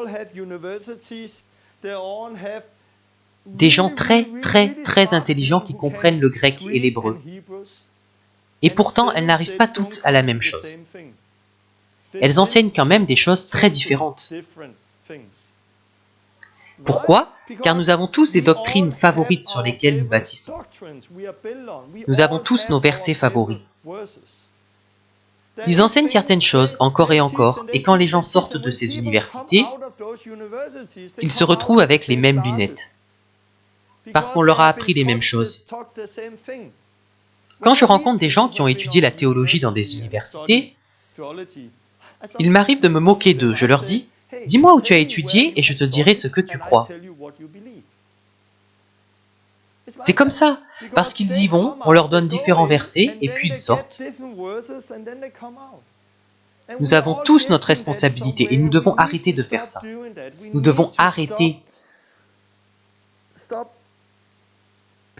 des gens très intelligents qui comprennent le grec et l'hébreu. Et pourtant, elles n'arrivent pas toutes à la même chose. Elles enseignent quand même des choses très différentes. Pourquoi? Car nous avons tous des doctrines favorites sur lesquelles nous bâtissons. Nous avons tous nos versets favoris. Ils enseignent certaines choses encore et encore, et quand les gens sortent de ces universités, ils se retrouvent avec les mêmes lunettes, parce qu'on leur a appris les mêmes choses. Quand je rencontre des gens qui ont étudié la théologie dans des universités, il m'arrive de me moquer d'eux. Je leur dis, « Dis-moi où tu as étudié et je te dirai ce que tu crois. » C'est comme ça, parce qu'ils y vont, on leur donne différents versets, et puis ils sortent. Nous avons tous notre responsabilité, et nous devons arrêter de faire ça. Nous devons arrêter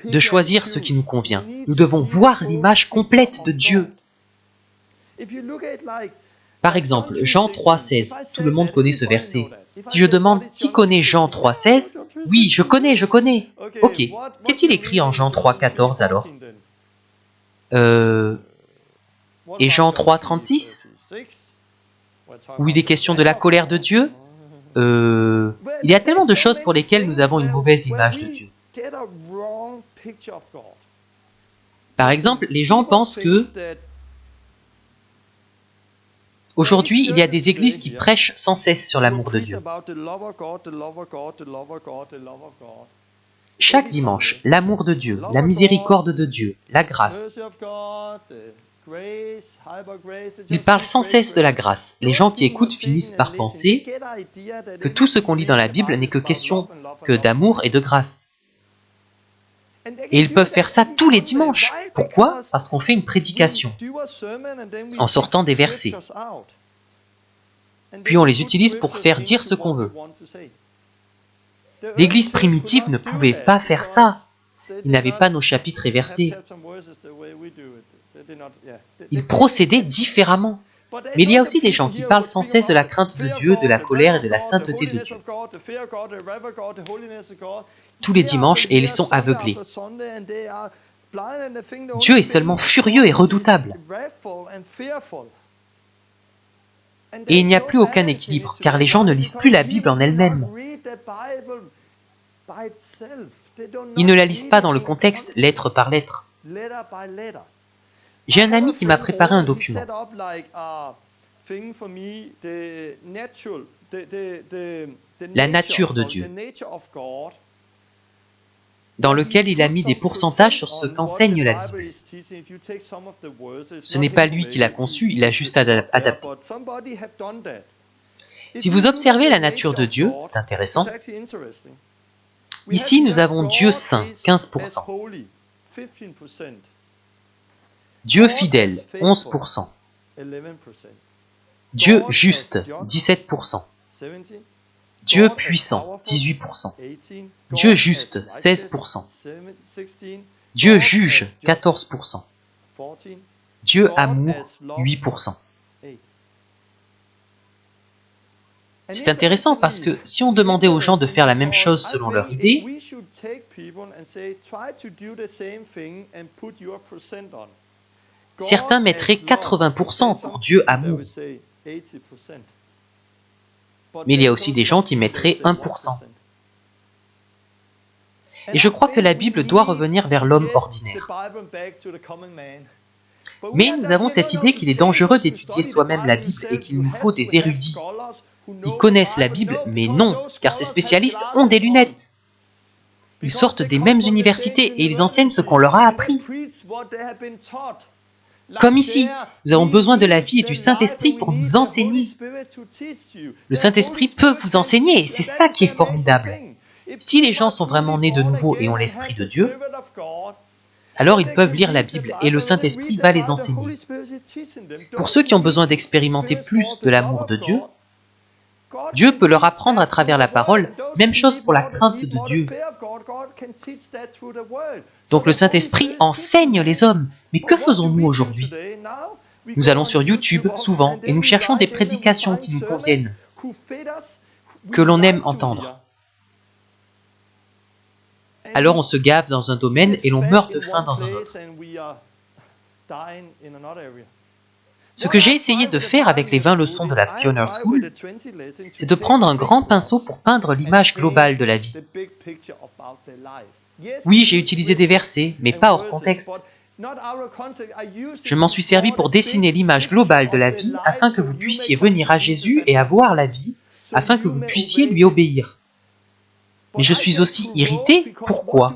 de choisir ce qui nous convient. Nous devons voir l'image complète de Dieu. Par exemple, Jean 3,16, tout le monde connaît ce verset. Si je demande qui connaît Jean 3,16, oui, je connais. Ok, qu'est-il écrit en Jean 3,14 alors? Et Jean 3,36 où il est question de la colère de Dieu? Il y a tellement de choses pour lesquelles nous avons une mauvaise image de Dieu. Par exemple, les gens pensent que aujourd'hui, il y a des églises qui prêchent sans cesse sur l'amour de Dieu. Chaque dimanche, l'amour de Dieu, la miséricorde de Dieu, la grâce. Ils parlent sans cesse de la grâce. Les gens qui écoutent finissent par penser que tout ce qu'on lit dans la Bible n'est que question d'amour et de grâce. Et ils peuvent faire ça tous les dimanches. Pourquoi? Parce qu'on fait une prédication en sortant des versets. Puis on les utilise pour faire dire ce qu'on veut. L'Église primitive ne pouvait pas faire ça. Ils n'avaient pas nos chapitres et versets. Ils procédaient différemment. Mais il y a aussi des gens qui parlent sans cesse de la crainte de Dieu, de la colère et de la sainteté de Dieu. Tous les dimanches, et ils sont aveuglés. Dieu est seulement furieux et redoutable. Et il n'y a plus aucun équilibre, car les gens ne lisent plus la Bible en elle-même. Ils ne la lisent pas dans le contexte, lettre par lettre. J'ai un ami qui m'a préparé un document. La nature de Dieu, dans lequel il a mis des pourcentages sur ce qu'enseigne la Bible. Ce n'est pas lui qui l'a conçu, il l'a juste adapté. Si vous observez la nature de Dieu, c'est intéressant. Ici, nous avons Dieu saint, 15%. Dieu fidèle, 11%. Dieu juste, 17%. Dieu puissant, 18%. Dieu juste, 16%. Dieu juge, 14%. Dieu amour, 8%. C'est intéressant parce que si on demandait aux gens de faire la même chose selon leur idée, certains mettraient 80% pour Dieu amour. Mais il y a aussi des gens qui mettraient 1%. Et je crois que la Bible doit revenir vers l'homme ordinaire. Mais nous avons cette idée qu'il est dangereux d'étudier soi-même la Bible et qu'il nous faut des érudits. Ils connaissent la Bible, mais non, car ces spécialistes ont des lunettes. Ils sortent des mêmes universités et ils enseignent ce qu'on leur a appris. Comme ici, nous avons besoin de la vie et du Saint-Esprit pour nous enseigner. Le Saint-Esprit peut vous enseigner et c'est ça qui est formidable. Si les gens sont vraiment nés de nouveau et ont l'Esprit de Dieu, alors ils peuvent lire la Bible et le Saint-Esprit va les enseigner. Pour ceux qui ont besoin d'expérimenter plus de l'amour de Dieu, Dieu peut leur apprendre à travers la parole, même chose pour la crainte de Dieu. Donc le Saint-Esprit enseigne les hommes. Mais que faisons-nous aujourd'hui? Nous allons sur YouTube souvent et nous cherchons des prédications qui nous conviennent, que l'on aime entendre. Alors on se gave dans un domaine et l'on meurt de faim dans un autre. Ce que j'ai essayé de faire avec les 20 leçons de la Pioneer School, c'est de prendre un grand pinceau pour peindre l'image globale de la vie. Oui, j'ai utilisé des versets, mais pas hors contexte. Je m'en suis servi pour dessiner l'image globale de la vie afin que vous puissiez venir à Jésus et avoir la vie, afin que vous puissiez lui obéir. Mais je suis aussi irrité. Pourquoi?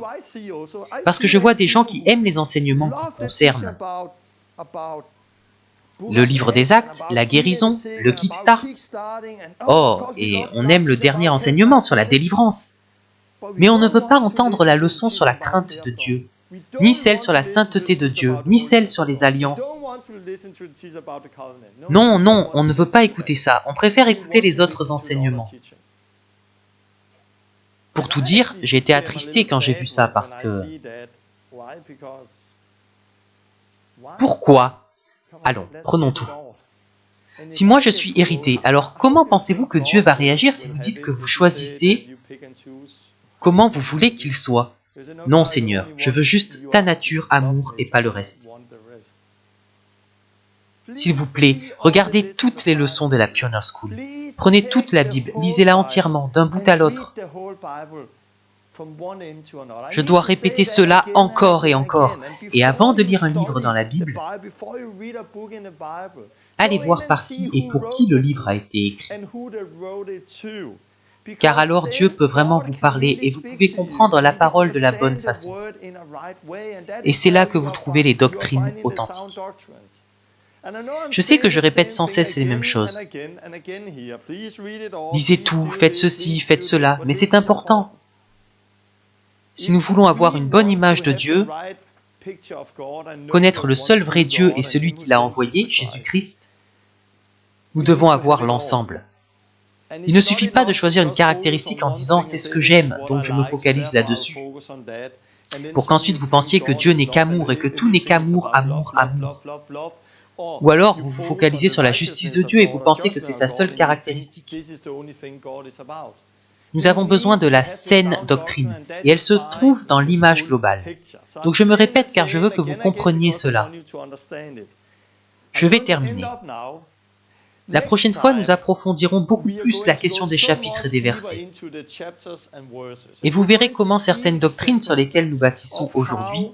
Parce que je vois des gens qui aiment les enseignements qui concernent le livre des actes, la guérison, le kickstart. Oh, et on aime le dernier enseignement sur la délivrance. Mais on ne veut pas entendre la leçon sur la crainte de Dieu, ni celle sur la sainteté de Dieu, ni celle sur les alliances. Non, non, on ne veut pas écouter ça. On préfère écouter les autres enseignements. Pour tout dire, j'ai été attristé quand j'ai vu ça parce que... Pourquoi? Allons, prenons tout. Si moi je suis irrité, alors comment pensez-vous que Dieu va réagir si vous dites que vous choisissez comment vous voulez qu'il soit? Non, Seigneur, je veux juste ta nature, amour et pas le reste. S'il vous plaît, regardez toutes les leçons de la Pioneer School. Prenez toute la Bible, lisez-la entièrement, d'un bout à l'autre. Je dois répéter cela encore et encore. Et avant de lire un livre dans la Bible, allez voir par qui et pour qui le livre a été écrit. Car alors Dieu peut vraiment vous parler et vous pouvez comprendre la parole de la bonne façon. Et c'est là que vous trouvez les doctrines authentiques. Je sais que je répète sans cesse les mêmes choses. Lisez tout, faites ceci, faites cela, mais c'est important. Si nous voulons avoir une bonne image de Dieu, connaître le seul vrai Dieu et celui qui l'a envoyé, Jésus-Christ, nous devons avoir l'ensemble. Il ne suffit pas de choisir une caractéristique en disant « c'est ce que j'aime, donc je me focalise là-dessus », pour qu'ensuite vous pensiez que Dieu n'est qu'amour et que tout n'est qu'amour, amour, amour. Ou alors vous vous focalisez sur la justice de Dieu et vous pensez que c'est sa seule caractéristique. Nous avons besoin de la saine doctrine, et elle se trouve dans l'image globale. Donc je me répète car je veux que vous compreniez cela. Je vais terminer. La prochaine fois, nous approfondirons beaucoup plus la question des chapitres et des versets. Et vous verrez comment certaines doctrines sur lesquelles nous bâtissons aujourd'hui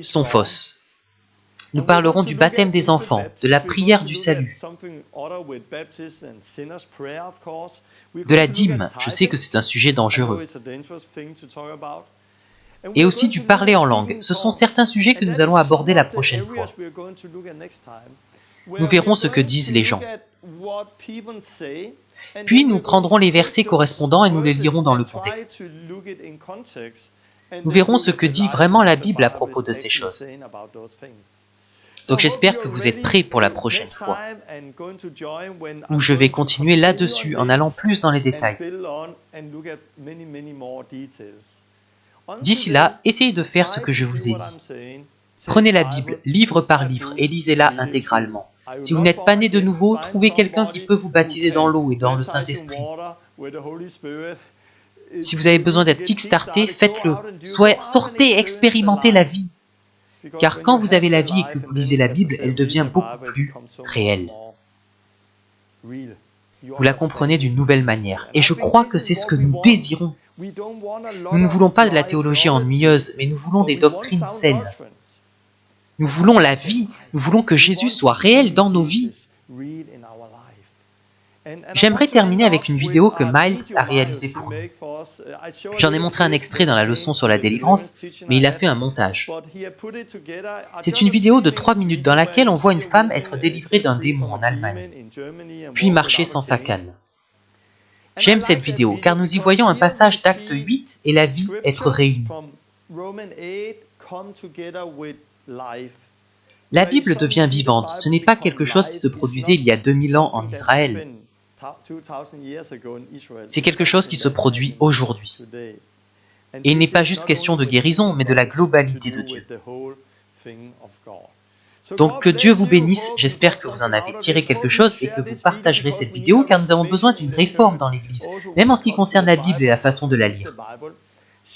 sont fausses. Nous parlerons du baptême des enfants, de la prière du salut, de la dîme, je sais que c'est un sujet dangereux, et aussi du parler en langue. Ce sont certains sujets que nous allons aborder la prochaine fois. Nous verrons ce que disent les gens. Puis nous prendrons les versets correspondants et nous les lirons dans le contexte. Nous verrons ce que dit vraiment la Bible à propos de ces choses. Donc j'espère que vous êtes prêts pour la prochaine fois, où je vais continuer là-dessus en allant plus dans les détails. D'ici là, essayez de faire ce que je vous ai dit. Prenez la Bible, livre par livre, et lisez-la intégralement. Si vous n'êtes pas né de nouveau, trouvez quelqu'un qui peut vous baptiser dans l'eau et dans le Saint-Esprit. Si vous avez besoin d'être kickstarté, faites-le. Sortez, expérimentez la vie. Car quand vous avez la vie et que vous lisez la Bible, elle devient beaucoup plus réelle. Vous la comprenez d'une nouvelle manière. Et je crois que c'est ce que nous désirons. Nous ne voulons pas de la théologie ennuyeuse, mais nous voulons des doctrines saines. Nous voulons la vie. Nous voulons que Jésus soit réel dans nos vies. J'aimerais terminer avec une vidéo que Miles a réalisée pour nous. J'en ai montré un extrait dans la leçon sur la délivrance, mais il a fait un montage. C'est une vidéo de 3 minutes dans laquelle on voit une femme être délivrée d'un démon en Allemagne, puis marcher sans sa canne. J'aime cette vidéo car nous y voyons un passage d'Acte 8 et la vie être réunie. La Bible devient vivante, ce n'est pas quelque chose qui se produisait il y a 2000 ans en Israël. C'est quelque chose qui se produit aujourd'hui. Et il n'est pas juste question de guérison, mais de la globalité de Dieu. Donc que Dieu vous bénisse, j'espère que vous en avez tiré quelque chose et que vous partagerez cette vidéo car nous avons besoin d'une réforme dans l'Église, même en ce qui concerne la Bible et la façon de la lire.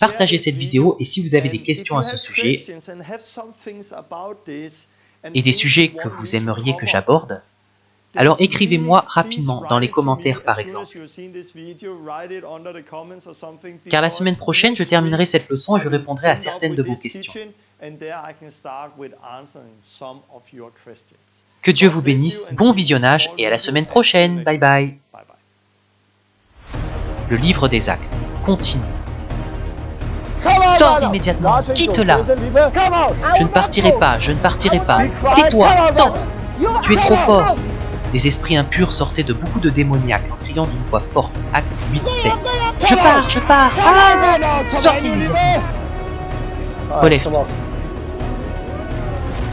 Partagez cette vidéo et si vous avez des questions à ce sujet et des sujets que vous aimeriez que j'aborde, alors écrivez-moi rapidement dans les commentaires par exemple. Car la semaine prochaine, je terminerai cette leçon et je répondrai à certaines de vos questions. Que Dieu vous bénisse, bon visionnage et à la semaine prochaine. Bye bye. Le livre des actes continue. Sors immédiatement, quitte-la. Je ne partirai pas, je ne partirai pas. Tais-toi, sors. Tu es trop fort. Des esprits impurs sortaient de beaucoup de démoniaques en criant d'une voix forte. Acte 8-7. Je pars, je pars. Ah, sors immédiatement. Relève-toi.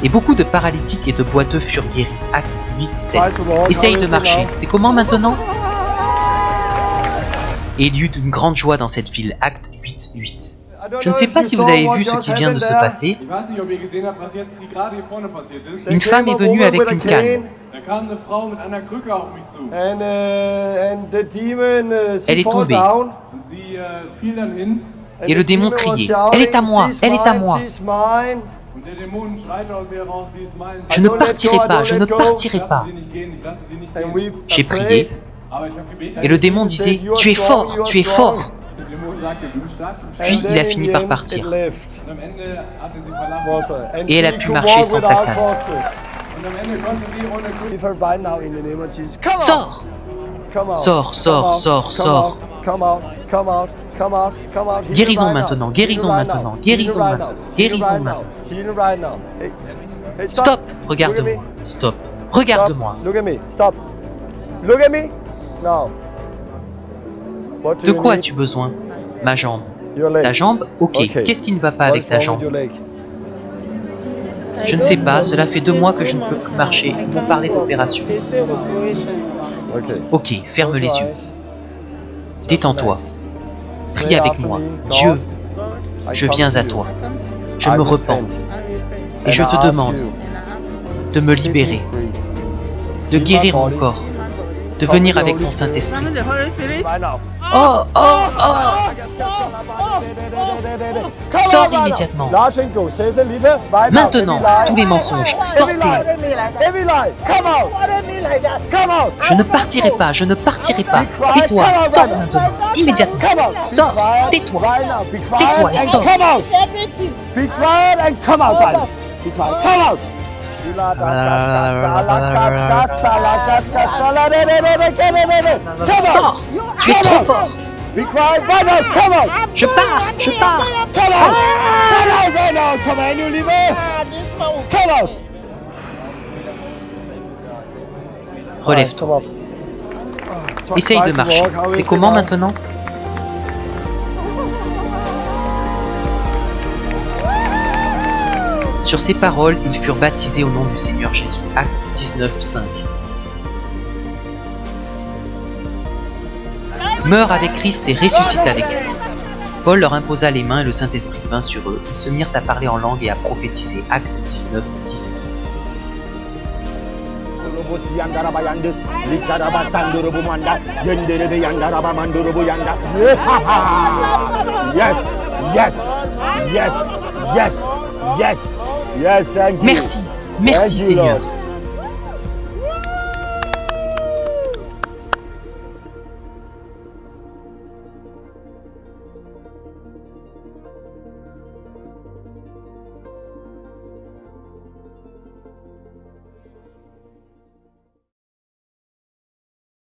Et beaucoup de paralytiques et de boiteux furent guéris. Acte 8-7. Essaye de marcher. C'est comment maintenant? Et il y eut une grande joie dans cette ville. Acte 8-8. Je ne sais pas si vous avez vu ce qui vient de se passer. Une femme est venue avec une canne. Elle est tombée. Et le démon criait, « Elle est à moi, elle est à moi !» Je ne partirai pas, je ne partirai pas. J'ai prié. Et le démon disait, « Tu es fort, tu es fort !» Puis il a fini par partir. Et elle a pu marcher sans sa canne. Sors! Sors, sors, sors, sors. Guérison maintenant, guérison maintenant, guérison maintenant, guérison maintenant. Stop! Regarde-moi. Stop. Regarde-moi. De quoi as-tu besoin? Ma jambe. Ta jambe? Ok. Qu'est-ce qui ne va pas avec ta jambe? Je ne sais pas, cela fait 2 mois que je ne peux plus marcher. Ils m'ont parlé d'opération. Ok, ferme les yeux. Détends-toi. Prie avec moi. Dieu, je viens à toi. Je me repens. Et je te demande de me libérer, de guérir mon corps, de venir avec ton Saint-Esprit. Oh, oh, oh! Sors immédiatement. Maintenant, tous les mensonges, sortez. Je ne partirai pas, je ne partirai pas. Tais-toi, sors maintenant, immédiatement. Sors, tais-toi. Tais-toi et sors. Sors! Tu es trop fort! Je pars! Je pars! Relève-toi. Essaye de marcher. C'est comment maintenant? Sur ces paroles, ils furent baptisés au nom du Seigneur Jésus. Acte 19:5. Meurs avec Christ et ressuscite avec Christ. Paul leur imposa les mains et le Saint-Esprit vint sur eux. Ils se mirent à parler en langue et à prophétiser. Acte 19:6. Merci, merci Seigneur.